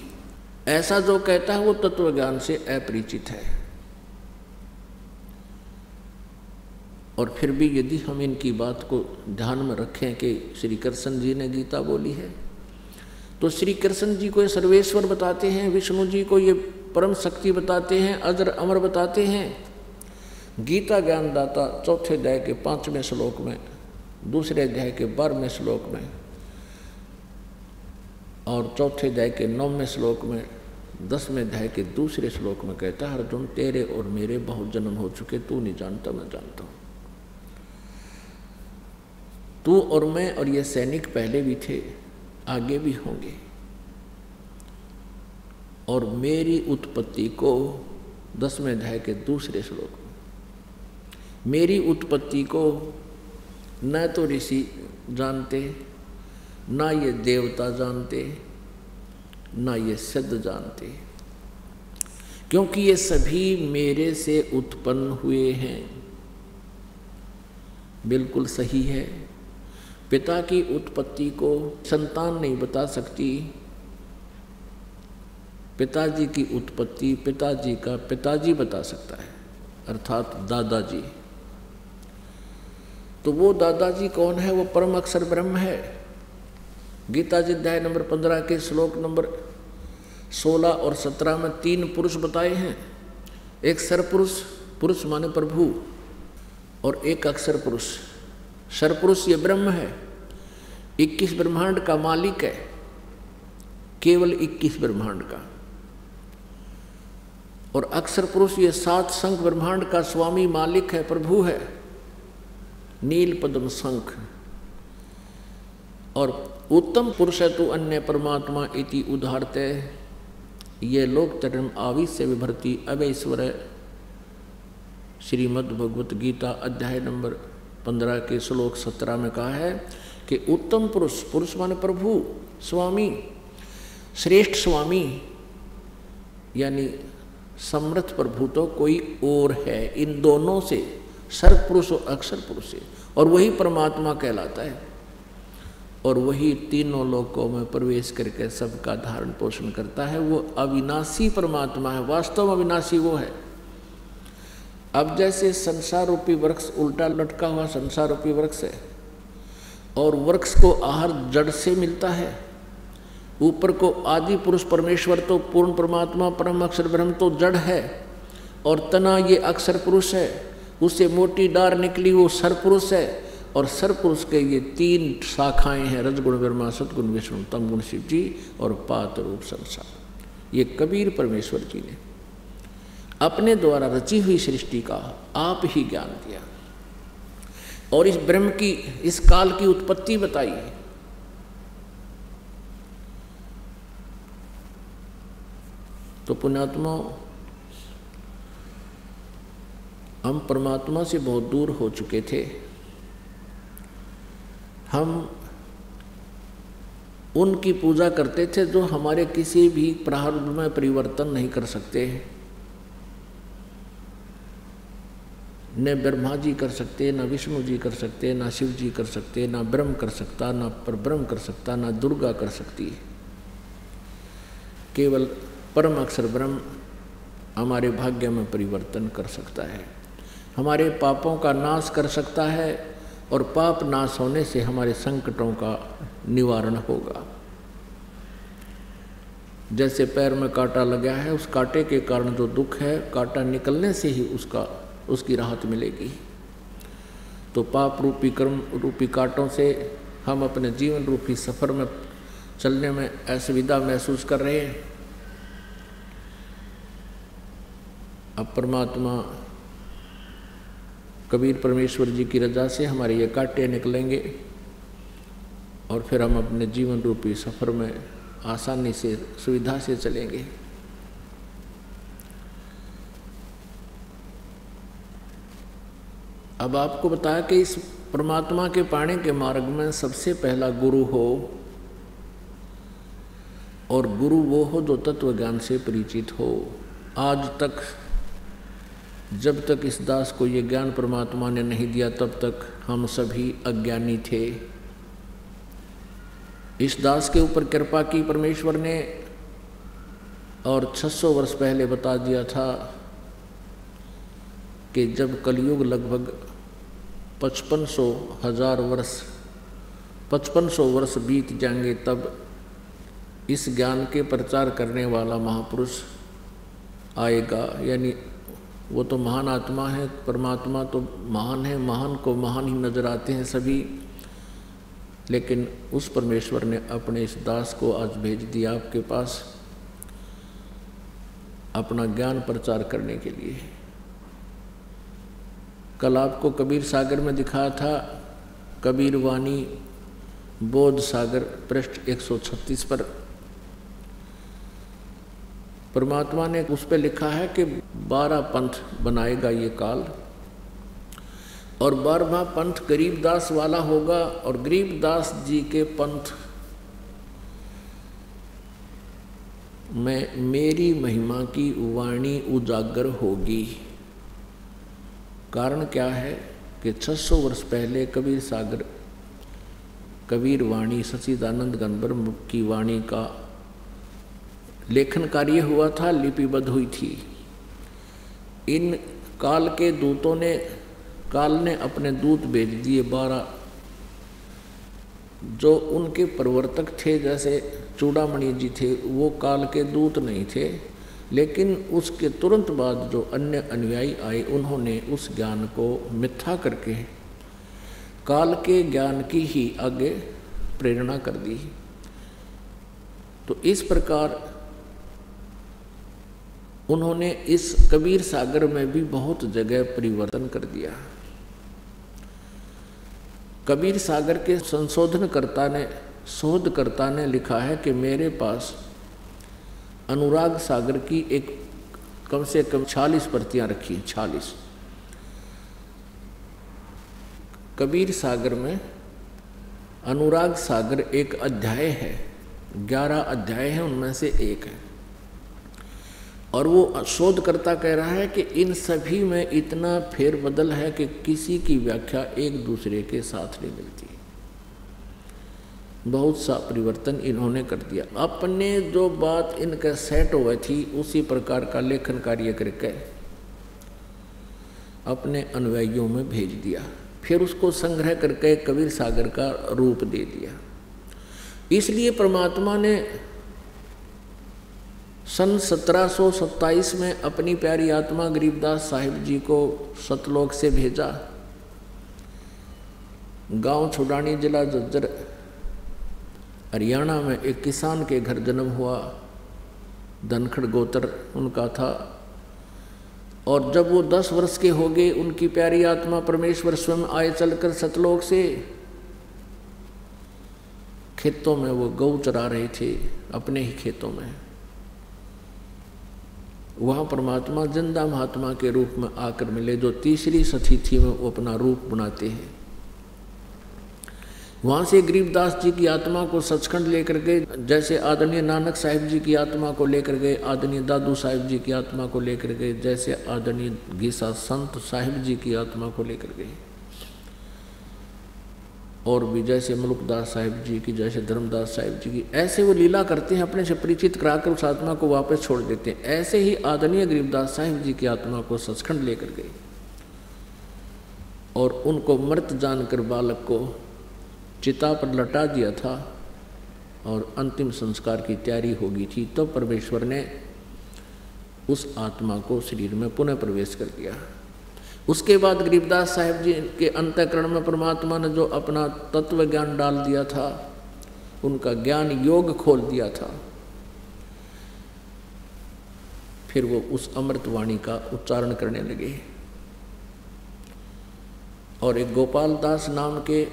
ऐसा जो कहता है वो तत्व ज्ञान से अपरिचित है। और फिर भी यदि हम इनकी बात को ध्यान में रखें कि श्री कृष्ण जी ने गीता बोली है, तो श्री कृष्ण जी को ये सर्वेश्वर बताते हैं, विष्णु जी को ये परम शक्ति बताते हैं, अजर अमर बताते हैं। गीता ज्ञानदाता चौथे अध्याय के 5वें श्लोक में, दूसरे अध्याय के 12वें श्लोक में और चौथे अध्याय के 9वें श्लोक में, 10वें अध्याय के दूसरे श्लोक में कहता है, अर्जुन तेरे और मेरे बहुत जन्म हो चुके, तू नहीं जानता मैं जानता हूँ। तू और मैं और ये सैनिक पहले भी थे, आगे भी होंगे। और मेरी उत्पत्ति को 10वें अध्याय के दूसरे श्लोक में, मेरी उत्पत्ति को न तो ऋषि जानते, ना ये देवता जानते, ना ये सिद्ध जानते, क्योंकि ये सभी मेरे से उत्पन्न हुए हैं। बिल्कुल सही है। पिता की उत्पत्ति को संतान नहीं बता सकती, पिताजी की उत्पत्ति पिताजी का पिताजी बता सकता है, अर्थात दादाजी। तो वो दादाजी कौन है? वो परम अक्षर ब्रह्म है। गीता जी अध्याय नंबर 15 के श्लोक नंबर 16 और 17 में 3 पुरुष बताए हैं। एक सरपुरुष, पुरुष माने प्रभु, और एक अक्षर पुरुष। सरपुरुष ये ब्रह्म है, 21 ब्रह्मांड का मालिक है, केवल 21 ब्रह्मांड का। और अक्षर पुरुष ये 7 शंख ब्रह्मांड का स्वामी मालिक है, प्रभु है, नील पद्म शंख। और उत्तम पुरुष है तू अन्य परमात्मा इति उदाहरते, ये लोक चरम आविश्य विभर्ति अवैश्वर। श्रीमद् भगवत गीता अध्याय नंबर 15 के श्लोक 17 में कहा है कि उत्तम पुरुष, पुरुष माने प्रभु, स्वामी, श्रेष्ठ स्वामी, यानी समर्थ प्रभु तो कोई और है इन दोनों से, सर्व पुरुष और अक्षर पुरुष से, और वही परमात्मा कहलाता है। और वही तीनों लोकों में प्रवेश करके सबका धारण पोषण करता है। वो अविनाशी परमात्मा है, वास्तव अविनाशी वो है। अब जैसे संसार रूपी वृक्ष उल्टा लटका हुआ संसार रूपी वृक्ष है, और वृक्ष को आहार जड़ से मिलता है, ऊपर को आदि पुरुष परमेश्वर तो पूर्ण परमात्मा परम अक्षर ब्रह्म तो जड़ है, और तना ये अक्षर पुरुष है, उससे मोटी डार निकली वो सरपुरुष है। और सरपुरुष के ये 3 शाखाएं हैं, रजगुण ब्रह्मा, सतगुण विष्णु, तमगुण शिव जी, और पात रूप संसार। ये कबीर परमेश्वर जी ने अपने द्वारा रची हुई सृष्टि का आप ही ज्ञान दिया, और इस ब्रह्म की, इस काल की उत्पत्ति बताई। तो पुण्यात्मा, हम परमात्मा से बहुत दूर हो चुके थे। हम उनकी पूजा करते थे जो हमारे किसी भी प्रारब्ध में परिवर्तन नहीं कर सकते। न ब्रह्मा जी कर सकते, न विष्णु जी कर सकते, न शिव जी कर सकते, न ब्रह्म कर सकता, न परब्रह्म कर सकता, न दुर्गा कर सकती। केवल परम अक्षर ब्रह्म हमारे भाग्य में परिवर्तन कर सकता है, हमारे पापों का नाश कर सकता है, और पाप नाश होने से हमारे संकटों का निवारण होगा। जैसे पैर में कांटा लगा है, उस कांटे के कारण जो दुख है, कांटा निकलने से ही उसकी राहत मिलेगी। तो पाप रूपी कर्म रूपी कांटों से हम अपने जीवन रूपी सफर में चलने में असुविधा महसूस कर रहे हैं। अब परमात्मा कबीर परमेश्वर जी की रजा से हमारे ये कांटे निकलेंगे और फिर हम अपने जीवन रूपी सफर में आसानी से सुविधा से चलेंगे। अब आपको बताया कि इस परमात्मा के पाने के मार्ग में सबसे पहला गुरु हो, और गुरु वो हो जो तत्व ज्ञान से परिचित हो। आज तक जब तक इस दास को ये ज्ञान परमात्मा ने नहीं दिया, तब तक हम सभी अज्ञानी थे। इस दास के ऊपर कृपा की परमेश्वर ने, और 600 वर्ष पहले बता दिया था कि जब कलयुग लगभग 5500 वर्ष बीत जाएंगे, तब इस ज्ञान के प्रचार करने वाला महापुरुष आएगा। यानी वो तो महान आत्मा है, परमात्मा तो महान है, महान को महान ही नजर आते हैं सभी, लेकिन उस परमेश्वर ने अपने इस दास को आज भेज दिया आपके पास अपना ज्ञान प्रचार करने के लिए। कल आपको कबीर सागर में दिखाया था, कबीर वाणी बोध सागर पृष्ठ 136 पर परमात्मा ने उस पर लिखा है कि 12 पंथ बनाएगा ये काल, और 12वां पंथ गरीबदास वाला होगा, और गरीबदास जी के पंथ में मेरी महिमा की वाणी उजागर होगी। कारण क्या है कि 600 वर्ष पहले कबीर सागर कबीर वाणी सच्चिदानंद गणब्रह्म की वाणी का लेखन कार्य हुआ था, लिपिबद्ध हुई थी। इन काल के दूतों ने, काल ने अपने दूत भेज दिए 12, जो उनके प्रवर्तक थे, जैसे चूड़ामणि जी थे, वो काल के दूत नहीं थे, लेकिन उसके तुरंत बाद जो अन्य अनुयायी आए, उन्होंने उस ज्ञान को मिथ्या करके काल के ज्ञान की ही आगे प्रेरणा कर दी। तो इस प्रकार उन्होंने इस कबीर सागर में भी बहुत जगह परिवर्तन कर दिया। कबीर सागर के शोधकर्ता ने लिखा है कि मेरे पास अनुराग सागर की एक कम से कम 46 प्रतियां रखी हैं, 46। कबीर सागर में अनुराग सागर एक अध्याय है, 11 अध्याय हैं, उनमें से एक है। और वो शोधकर्ता कह रहा है कि इन सभी में इतना फेरबदल है कि किसी की व्याख्या एक दूसरे के साथ नहीं मिलती। बहुत सा परिवर्तन इन्होंने कर दिया। अपने जो बात इनका सेट हुई थी उसी प्रकार का लेखन कार्य करके अपने अनुयायियों में भेज दिया, फिर उसको संग्रह करके कबीर सागर का रूप दे दिया। इसलिए परमात्मा ने सन 1727 में अपनी प्यारी आत्मा गरीबदास साहिब जी को सतलोक से भेजा। गांव छुड़ानी जिला झज्जर हरियाणा में एक किसान के घर जन्म हुआ, धनखड़ गोत्र उनका था। और जब वो 10 वर्ष के हो गए, उनकी प्यारी आत्मा परमेश्वर स्वयं आए चलकर सतलोक से। खेतों में वो गौ चरा रहे थे, अपने ही खेतों में। वहाँ परमात्मा जिंदा महात्मा के रूप में आकर मिले, जो तीसरी सतिथि में वो अपना रूप बनाते हैं। वहाँ से गरीबदास जी की आत्मा को सचखंड लेकर गए, जैसे आदरणीय नानक साहिब जी की आत्मा को लेकर गए, आदरणीय दादू साहिब जी की आत्मा को लेकर गए, जैसे आदरणीय गीसा संत साहिब जी की आत्मा को लेकर गए, और भी जैसे मलुकदास साहिब जी की, जैसे धर्मदास साहिब जी की। ऐसे वो लीला करते हैं, अपने से परिचित कराकर उस आत्मा को वापस छोड़ देते हैं। ऐसे ही आदरणीय गरीबदास साहिब जी की आत्मा को सचखंड लेकर गए और उनको मृत जानकर बालक को चिता पर लटा दिया था। और अंतिम संस्कार की तैयारी होगी थी, तब तो परमेश्वर ने उस आत्मा को शरीर में पुनः प्रवेश कर दिया। उसके बाद गरीबदास साहिब जी के अंतःकरण में परमात्मा ने जो अपना तत्व ज्ञान डाल दिया था, उनका ज्ञान योग खोल दिया था, फिर वो उस अमृतवाणी का उच्चारण करने लगे। और एक गोपाल दास नाम के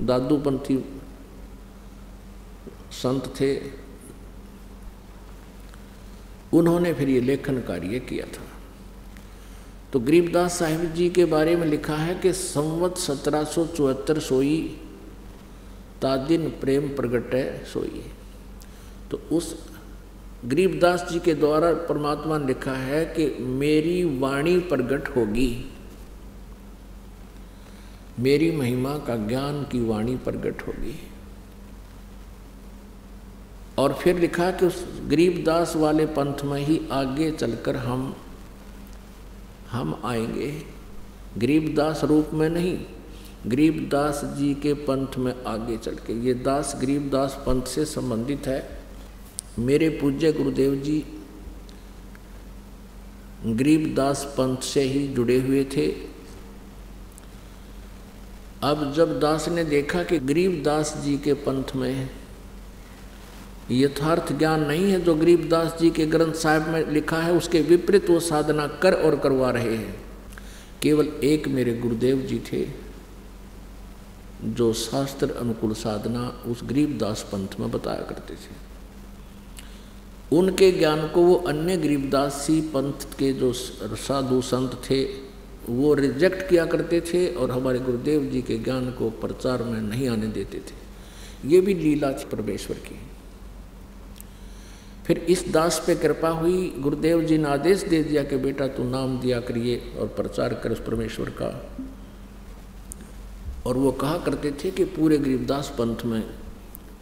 दादूपंथी संत थे, उन्होंने फिर ये लेखन कार्य किया था। तो गरीबदास साहिब जी के बारे में लिखा है कि संवत 1774 सोई, तादिन प्रेम प्रगटै सोई। तो उस गरीबदास जी के द्वारा परमात्मा ने लिखा है कि मेरी वाणी प्रगट होगी, मेरी महिमा का ज्ञान की वाणी प्रगट होगी। और फिर लिखा कि उस गरीबदास वाले पंथ में ही आगे चलकर हम आएंगे, गरीबदास रूप में नहीं, गरीबदास जी के पंथ में आगे चल के। ये दास गरीबदास पंथ से संबंधित है। मेरे पूज्य गुरुदेव जी गरीबदास पंथ से ही जुड़े हुए थे। अब जब दास ने देखा कि गरीबदास जी के पंथ में यथार्थ ज्ञान नहीं है, जो गरीबदास जी के ग्रंथ साहिब में लिखा है उसके विपरीत वो साधना कर और करवा रहे हैं। केवल एक मेरे गुरुदेव जी थे जो शास्त्र अनुकूल साधना उस गरीबदास पंथ में बताया करते थे। उनके ज्ञान को वो अन्य गरीबदासी पंथ के जो साधु संत थे वो रिजेक्ट किया करते थे और हमारे गुरुदेव जी के ज्ञान को प्रचार में नहीं आने देते थे। ये भी लीला थी परमेश्वर की। फिर इस दास पे कृपा हुई, गुरुदेव जी ने आदेश दे दिया कि बेटा तू नाम दिया करिए और प्रचार कर उस परमेश्वर का। और वो कहा करते थे कि पूरे गरीबदास पंथ में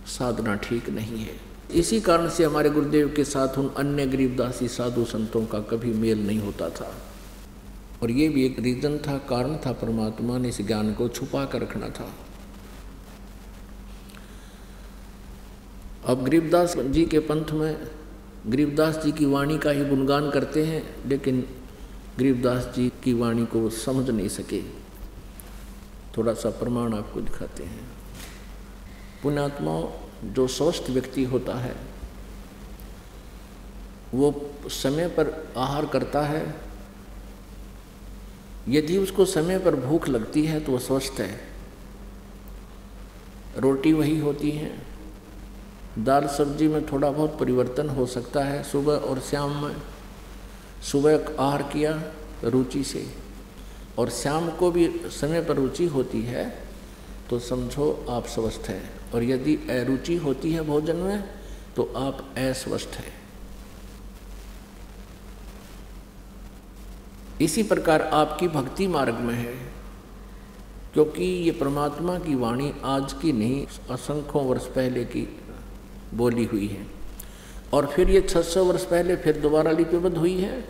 साधना ठीक नहीं है। इसी कारण से हमारे गुरुदेव के साथ उन अन्य गरीबदासी साधु संतों का कभी मेल नहीं होता था। और ये भी एक रीजन था, कारण था, परमात्मा ने इस ज्ञान को छुपा कर रखना था। अब गरीबदास जी के पंथ में गरीबदास जी की वाणी का ही गुणगान करते हैं, लेकिन गरीबदास जी की वाणी को वो समझ नहीं सके। थोड़ा सा प्रमाण आपको दिखाते हैं। पुण्यात्माओं, जो स्वस्थ व्यक्ति होता है वो समय पर आहार करता है। यदि उसको समय पर भूख लगती है तो वो स्वस्थ है। रोटी वही होती है, दाल सब्जी में थोड़ा बहुत परिवर्तन हो सकता है सुबह और शाम में। सुबह आहार किया रुचि से और शाम को भी समय पर रुचि होती है तो समझो आप स्वस्थ हैं। और यदि अरुचि होती है भोजन में तो आप अस्वस्थ हैं। इसी प्रकार आपकी भक्ति मार्ग में है, क्योंकि ये परमात्मा की वाणी आज की नहीं, असंख्यों वर्ष पहले की बोली हुई है। और फिर ये 600 वर्ष पहले फिर दोबारा लिपिबद्ध हुई है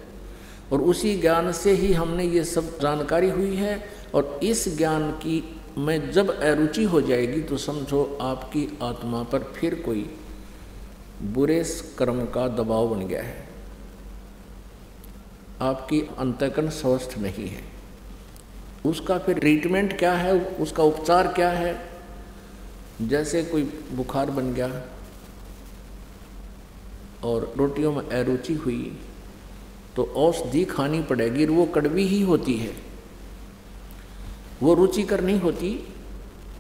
और उसी ज्ञान से ही हमने ये सब जानकारी हुई है। और इस ज्ञान की में जब अरुचि हो जाएगी तो समझो आपकी आत्मा पर फिर कोई बुरे कर्म का दबाव बन गया है, आपकी अंतःकरण स्वस्थ नहीं है। उसका फिर ट्रीटमेंट क्या है, उसका उपचार क्या है? जैसे कोई बुखार बन गया और रोटियों में अरुचि हुई तो औषधि खानी पड़ेगी। वो कड़वी ही होती है, वो रुचिकर नहीं होती,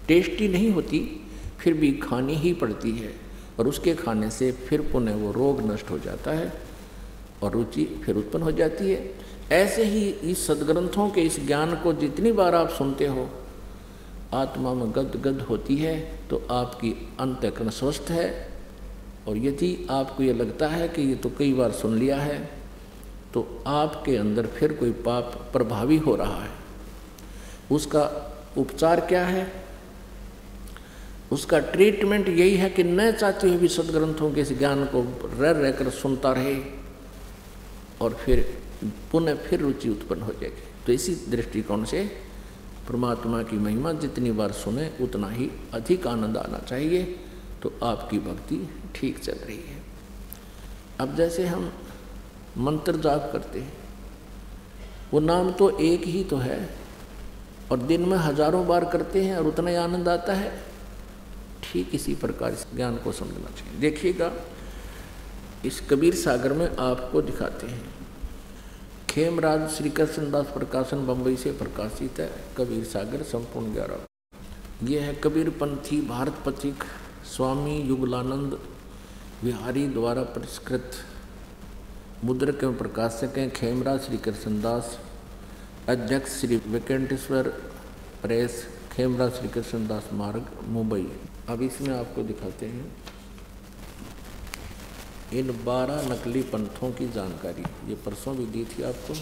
टेस्टी नहीं होती, फिर भी खानी ही पड़ती है। और उसके खाने से फिर पुनः वो रोग नष्ट हो जाता है और रुचि फिर उत्पन्न हो जाती है। ऐसे ही इस सद्ग्रंथों के इस ज्ञान को जितनी बार आप सुनते हो, आत्मा में गदगद होती है तो आपकी अंतःकरण स्वस्थ है। और यदि आपको ये लगता है कि ये तो कई बार सुन लिया है तो आपके अंदर फिर कोई पाप प्रभावी हो रहा है। उसका उपचार क्या है? उसका ट्रीटमेंट यही है कि न चाहते हुए भी सद्ग्रंथों के इस ज्ञान को रह कर सुनता रहे और फिर पुनः फिर रुचि उत्पन्न हो जाएगी। तो इसी दृष्टिकोण से परमात्मा की महिमा जितनी बार सुने उतना ही अधिक आनंद आना चाहिए। तो आपकी भक्ति ठीक चल रही है। अब जैसे हम मंत्र जाप करते हैं, वो नाम तो एक ही तो है और दिन में हजारों बार करते हैं और उतना ही आनंद आता है। ठीक इसी प्रकार इस ज्ञान को समझना चाहिए। देखिएगा, इस कबीर सागर में आपको दिखाते हैं, खेमराज श्री कृष्णदास प्रकाशन बम्बई से प्रकाशित है कबीर सागर संपूर्ण 11। ये है कबीर पंथी भारत पथिक स्वामी युगलानंद विहारी द्वारा परिष्कृत, मुद्रक एवं प्रकाशक हैं खेमराज श्री कृष्णदास, अध्यक्ष श्री वेंकटेश्वर प्रेस, खेमराज श्री कृष्णदास मार्ग, मुंबई। अब इसमें आपको दिखाते हैं इन 12 नकली पंथों की जानकारी। ये परसों भी दी थी आपको।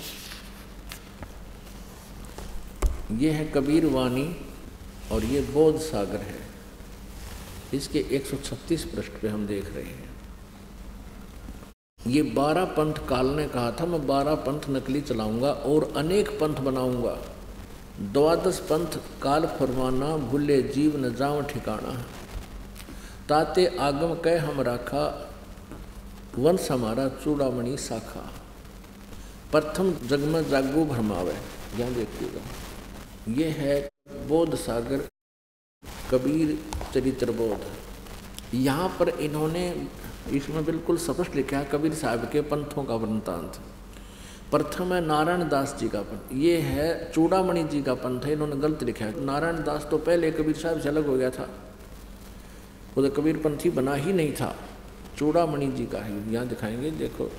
ये है कबीर वाणी और ये बोध सागर है। इसके 136 पृष्ठ पे हम देख रहे हैं। ये 12 पंथ काल ने कहा था, मैं 12 पंथ नकली चलाऊंगा और अनेक पंथ बनाऊंगा। 12 पंथ काल फरमाना, भूले जीव न जाव ठिकाना। ताते आगम कह हम राखा, वंश हमारा चूड़ामणि शाखा। प्रथम जग में जागू भरमावे। यहाँ देखिएगा, ये है बोध सागर कबीर चरित्र बोध। यहाँ पर इन्होंने इसमें बिल्कुल स्पष्ट लिखा है कबीर साहब के पंथों का वृत्तांत। प्रथम है नारायण दास जी का पंथ, ये है चूड़ामणि जी का पंथ है। इन्होंने गलत लिखा है। नारायण दास तो पहले कबीर साहब से अलग हो गया था, वो तो कबीर पंथी बना ही नहीं था। चूड़ामणि जी का है, यहाँ दिखाएंगे, देखो।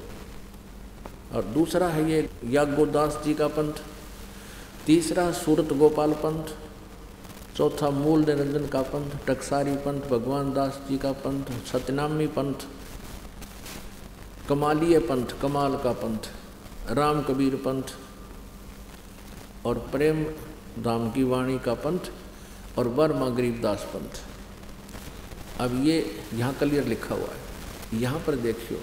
और दूसरा है ये याज्ञोदास जी का पंथ, तीसरा सूरत गोपाल पंथ, चौथा मूल निरंजन का पंथ, टकसारी पंथ, भगवान दास जी का पंथ, सतनामी पंथ, कमालीय पंथ, कमाल का पंथ, राम कबीर पंथ और प्रेम धाम की वाणी का पंथ और वर्मा गरीबदास पंथ। अब ये यहाँ क्लियर लिखा हुआ है। यहाँ पर देखियो,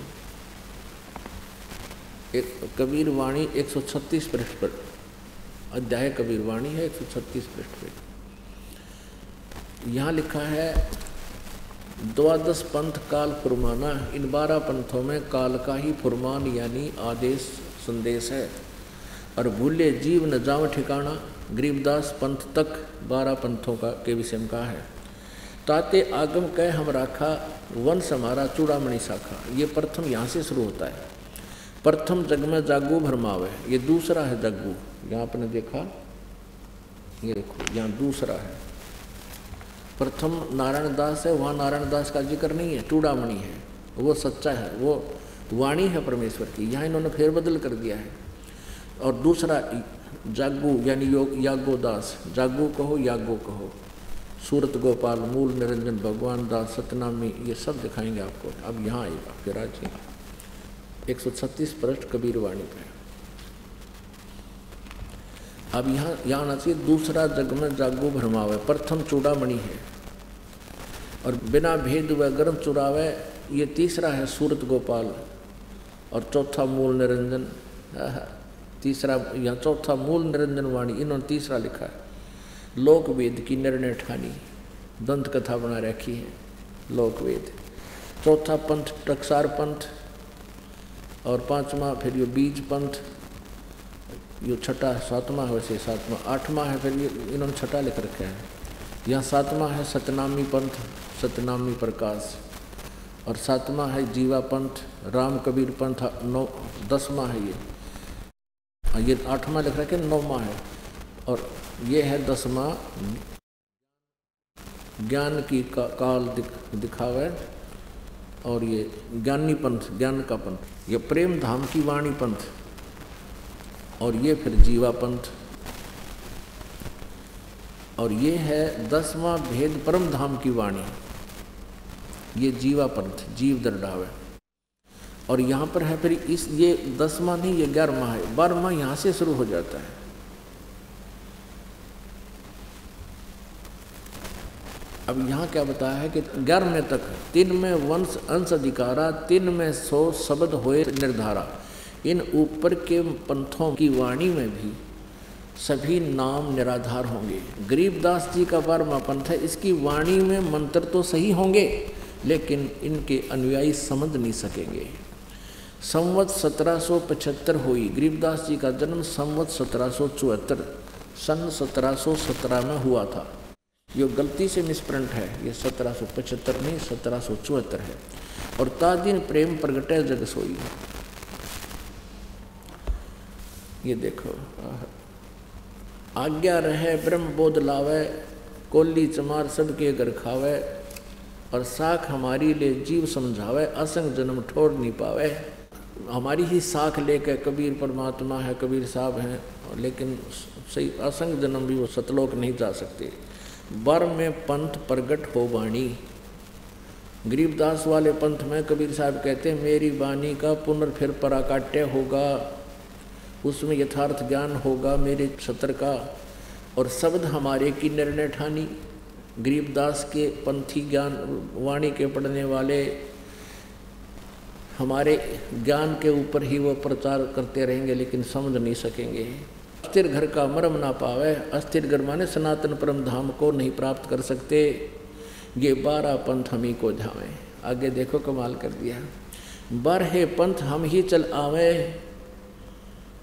एक कबीर वाणी 136 पृष्ठ पर, अध्याय कबीर वाणी है 136 पृष्ठ पर। यहाँ लिखा है 12 पंथ काल फुरमाना। इन 12 पंथों में काल का ही फुरमान यानी आदेश संदेश है। और भूले जीव न जाव ठिकाना, गरीबदास पंथ तक 12 पंथों का के विषय में कहा है। ताते आगम कह हम राखा, वंश हमारा चूड़ामणि शाखा। ये प्रथम यहाँ से शुरू होता है। प्रथम जग में जागू भरमावे, ये दूसरा है जागू। यहाँ आपने देखा, ये देखो यहाँ दूसरा है। प्रथम नारायण दास है, वहाँ नारायण दास का जिक्र नहीं है, चूड़ामणि है, वो सच्चा है, वो वाणी है परमेश्वर की। यहाँ इन्होंने फेरबदल कर दिया है। और दूसरा जागू यानी याज्ञोदास, जागू कहो याज्ञो कहो, सूरत गोपाल, मूल निरंजन, भगवान दास, सतनामी, ये सब दिखाएंगे आपको। अब यहाँ आएगा फिर आज 136 पृष्ठ कबीर वाणी पे। अब यहाँ आना चाहिए दूसरा जग में जागू भरमावे। प्रथम चूड़ामणि है और बिना भेद व गर्म चुरावे, ये तीसरा है सूरत गोपाल और चौथा मूल निरंजन। तीसरा यहाँ चौथा मूल निरंजन वाणी, इन्होंने तीसरा लिखा है। लोक वेद की निर्णय ठानी, दंत कथा बना रखी है लोक वेद। चौथा पंथ टकसार पंथ और पांचवा फिर ये बीज पंथ, ये छठा सातवां है, वैसे सातवां आठवां है, फिर ये इन्होंने छठा लिख रखा है। यहाँ सातवां है सतनामी पंथ, सतनामी प्रकाश, और सातवां है जीवा पंथ, राम कबीर पंथ। 10वां है ये 8वां लिख रखा है, 9वां है, और ये है 10वां ज्ञान की काल दिखावे। और ये ज्ञानी पंथ, ज्ञान का पंथ, ये प्रेम धाम की वाणी पंथ, और ये फिर जीवा पंथ, और ये है 10वां भेद परम धाम की वाणी, ये जीवा पंथ, जीव दरडावे। और यहाँ पर है फिर इस ये 10वां नहीं, ये 11वां है। 12वां यहाँ से शुरू हो जाता है। अब यहाँ क्या बताया है कि 11वें तक 3 में वंश अंश अधिकारा, 3 में 100 शब्द होए निर्धारा। इन ऊपर के पंथों की वाणी में भी सभी नाम निराधार होंगे। गरीबदास जी का 12वां पंथ है, इसकी वाणी में मंत्र तो सही होंगे लेकिन इनके अनुयायी समझ नहीं सकेंगे। संवत 1775 हुई, गरीबदास जी का जन्म संवत 1774 सन 1717 में हुआ था। ये गलती से मिसप्रिंट है, ये 1775 नहीं 1774 है। और तादिन प्रेम प्रगटे जग सोई, ये देखो, आज्ञा रहे ब्रह्म बोध लावे, कोली चमार सबके घर खावे, और साख हमारी ले जीव समझावे, असंग जन्म ठोर नहीं पावे। हमारी ही साख लेकर कबीर परमात्मा है, कबीर साहब हैं, लेकिन सही असंग जन्म भी वो सतलोक नहीं जा सकते। बर में पंथ प्रगट हो बाणी, गरीबदास वाले पंथ में कबीर साहब कहते हैं मेरी बानी का पुनर्फिर पराकाट्य होगा, उसमें यथार्थ ज्ञान होगा मेरे सतर का, और शब्द हमारे की निर्णय ठानी। गरीबदास के पंथी ज्ञान वाणी के पढ़ने वाले हमारे ज्ञान के ऊपर ही वो प्रचार करते रहेंगे, लेकिन समझ नहीं सकेंगे। अस्थिर घर का मर्म ना पावे, अस्थिर घर माने सनातन परम धाम को नहीं प्राप्त कर सकते, ये 12 पंथ हम ही को झावे। आगे देखो कमाल कर दिया, बर है पंथ हम ही चल आवे,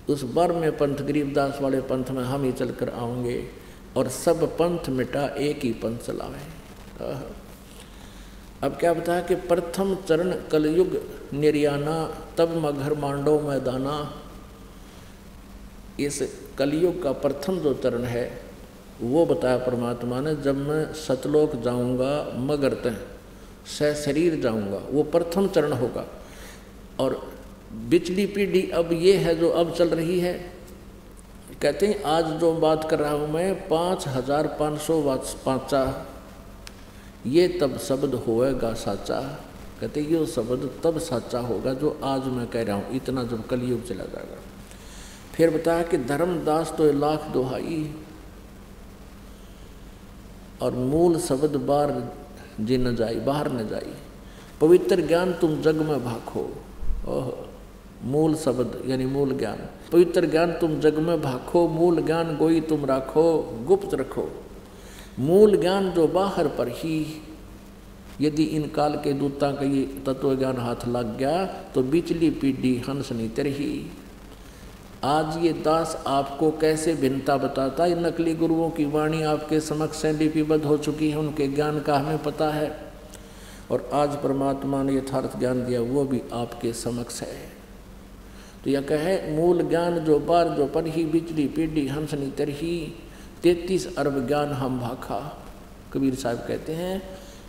उस बर में पंथ गरीबदास वाले पंथ में हम ही चल कर आऊँगे, और सब पंथ मिटा एक ही पंथ चलावे। अब क्या बता कि प्रथम चरण कलयुग निर्याना, तब मगर मांडो मैदाना। इस कलयुग का प्रथम जो चरण है वो बताया परमात्मा ने, जब मैं सतलोक जाऊंगा मगर तय शरीर जाऊंगा, वो प्रथम चरण होगा। और बिचली पीढ़ी अब ये है जो अब चल रही है, कहते हैं आज जो बात कर रहा हूँ मैं 5505 ये तब शब्द होएगा साचा। कहते ये शब्द तब साचा होगा जो आज मैं कह रहा हूँ, इतना जब कलयुग चला जाएगा। फिर बताया कि धर्मदास तो लाख दुहाई, और मूल शब्द बार जी न जाई, बाहर न जाई, पवित्र ज्ञान तुम जग में भाखो। ओह, मूल शब्द यानी मूल ज्ञान, पवित्र ज्ञान तुम जग में भाखो, मूल ज्ञान गोई तुम राखो, गुप्त रखो। मूल ज्ञान जो बाहर पर ही, यदि इन काल के दूता का ये तत्व ज्ञान हाथ लग गया तो बिचली पीढ़ी हंस नहीं तरही। आज ये दास आपको कैसे भिन्नता बताता है, नकली गुरुओं की वाणी आपके समक्ष लिपिबद्ध हो चुकी है, उनके ज्ञान का हमें पता है, और आज परमात्मा ने यथार्थ ज्ञान दिया वो भी आपके समक्ष है। तो यह कहे मूल ज्ञान जो बार जो पर ही, बिचली पीढ़ी हंस नहीं तरही, 33 अरब ज्ञान हम भाखा। कबीर साहब कहते हैं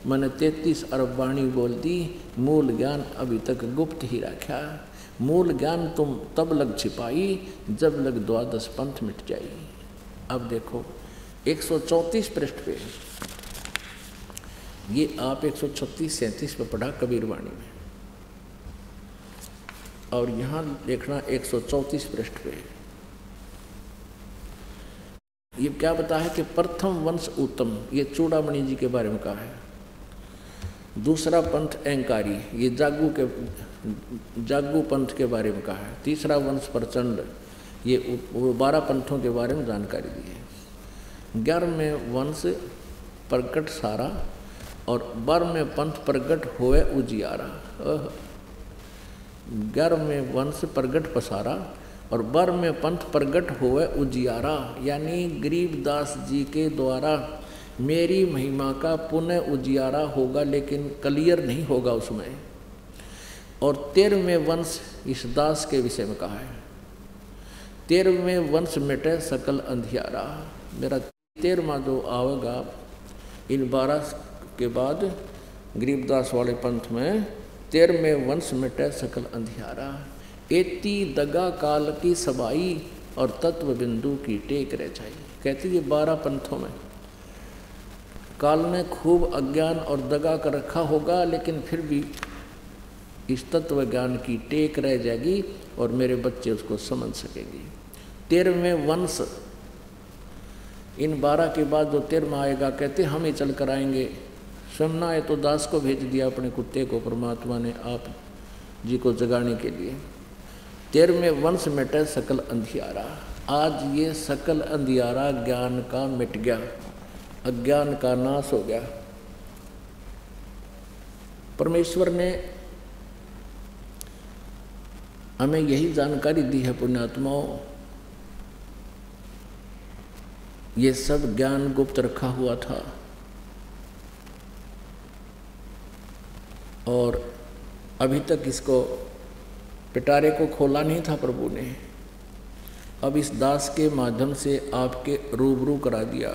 मैंने 33 अरब वाणी बोल दी, मूल ज्ञान अभी तक गुप्त ही रखा। मूल ज्ञान तुम तब लग छिपाई, जब लग 12 पंथ मिट जाई। अब देखो 134 पृष्ठ पे, ये आप 136-37 पे पढ़ा कबीर वाणी में, और यहाँ देखना 134 पृष्ठ पे। ये क्या बता है कि प्रथम वंश उत्तम, ये चूड़ामणि जी के बारे में कहा है। दूसरा पंथ अहंकारी, ये जागू पंथ के बारे में कहा है। तीसरा वंश प्रचंड, ये 12 पंथों के बारे में जानकारी दी है। 11वें वंश प्रकट सारा, और 12वें पंथ प्रगट होए उजियारा। 11वें वंश प्रगट पसारा, और 12वें पंथ प्रगट होए उजियारा, यानी गरीबदास जी के द्वारा मेरी महिमा का पुनः उजियारा होगा, लेकिन क्लियर नहीं होगा उसमें। और 13वें वंश इस दास के विषय में कहा है, 13वें वंश मिटे सकल अंधियारा। मेरा 13वां जो आवेगा इन 12 के बाद गरीबदास वाले पंथ में, 13वें वंश मिटे सकल अंधियारा। एती दगा काल की सबाई, और तत्व बिंदु की टेक रह जाई। कहती ये 12 पंथों में काल ने खूब अज्ञान और दगा कर रखा होगा, लेकिन फिर भी इस तत्व ज्ञान की टेक रह जाएगी और मेरे बच्चे उसको समझ सकेंगे। 13वें वंश इन 12 के बाद जो 13वां आएगा, कहते हम ही चल कर आएंगे। सुनना है तो दास को भेज दिया अपने कुत्ते को परमात्मा ने आप जी को जगाने के लिए। 13वें वंश मिटे सकल अंधियारा। आज ये सकल अंधियारा ज्ञान का मिट गया, अज्ञान का नाश हो गया। परमेश्वर ने हमें यही जानकारी दी है पुण्यात्माओं, ये सब ज्ञान गुप्त रखा हुआ था और अभी तक इसको पिटारे को खोला नहीं था प्रभु ने। अब इस दास के माध्यम से आपके रूबरू करा दिया।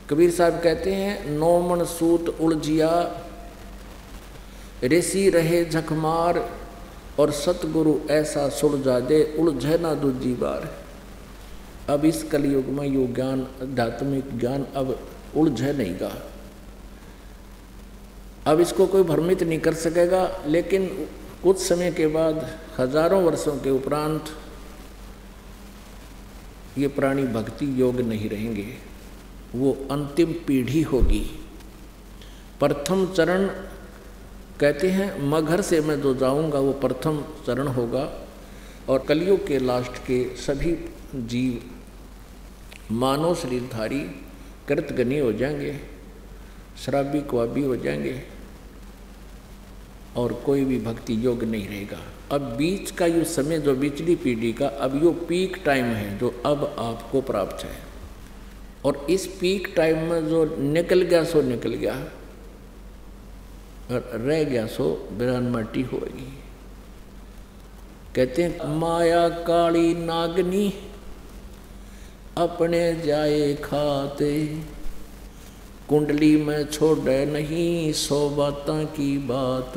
कबीर साहब कहते हैं, नौ मन सूत उलझिया ऋषि रहे झकमार, और सतगुरु ऐसा सुलझा दे उलझे ना दूजी बार। अब इस कलयुग में यो ज्ञान, आध्यात्मिक ज्ञान अब उलझे नहीं गा, अब इसको कोई भ्रमित नहीं कर सकेगा। लेकिन कुछ समय के बाद, हजारों वर्षों के उपरांत, ये प्राणी भक्ति योग नहीं रहेंगे, वो अंतिम पीढ़ी होगी। प्रथम चरण कहते हैं, मगर से मैं जो जाऊंगा वो प्रथम चरण होगा, और कलयुग के लास्ट के सभी जीव मानव शरीरधारी कृतघ्नी हो जाएंगे, शराबी क्वाबी हो जाएंगे, और कोई भी भक्ति योग नहीं रहेगा। अब बीच का यो समय जो बिचली पीढ़ी का, अब यो पीक टाइम है जो अब आपको प्राप्त है, और इस पीक टाइम में जो निकल गया सो निकल गया, और रह गया सो बिरान माटी होगी। कहते हैं, माया काली नागनी अपने जाए खाते, कुंडली में छोड़े नहीं 100 बातों की बात।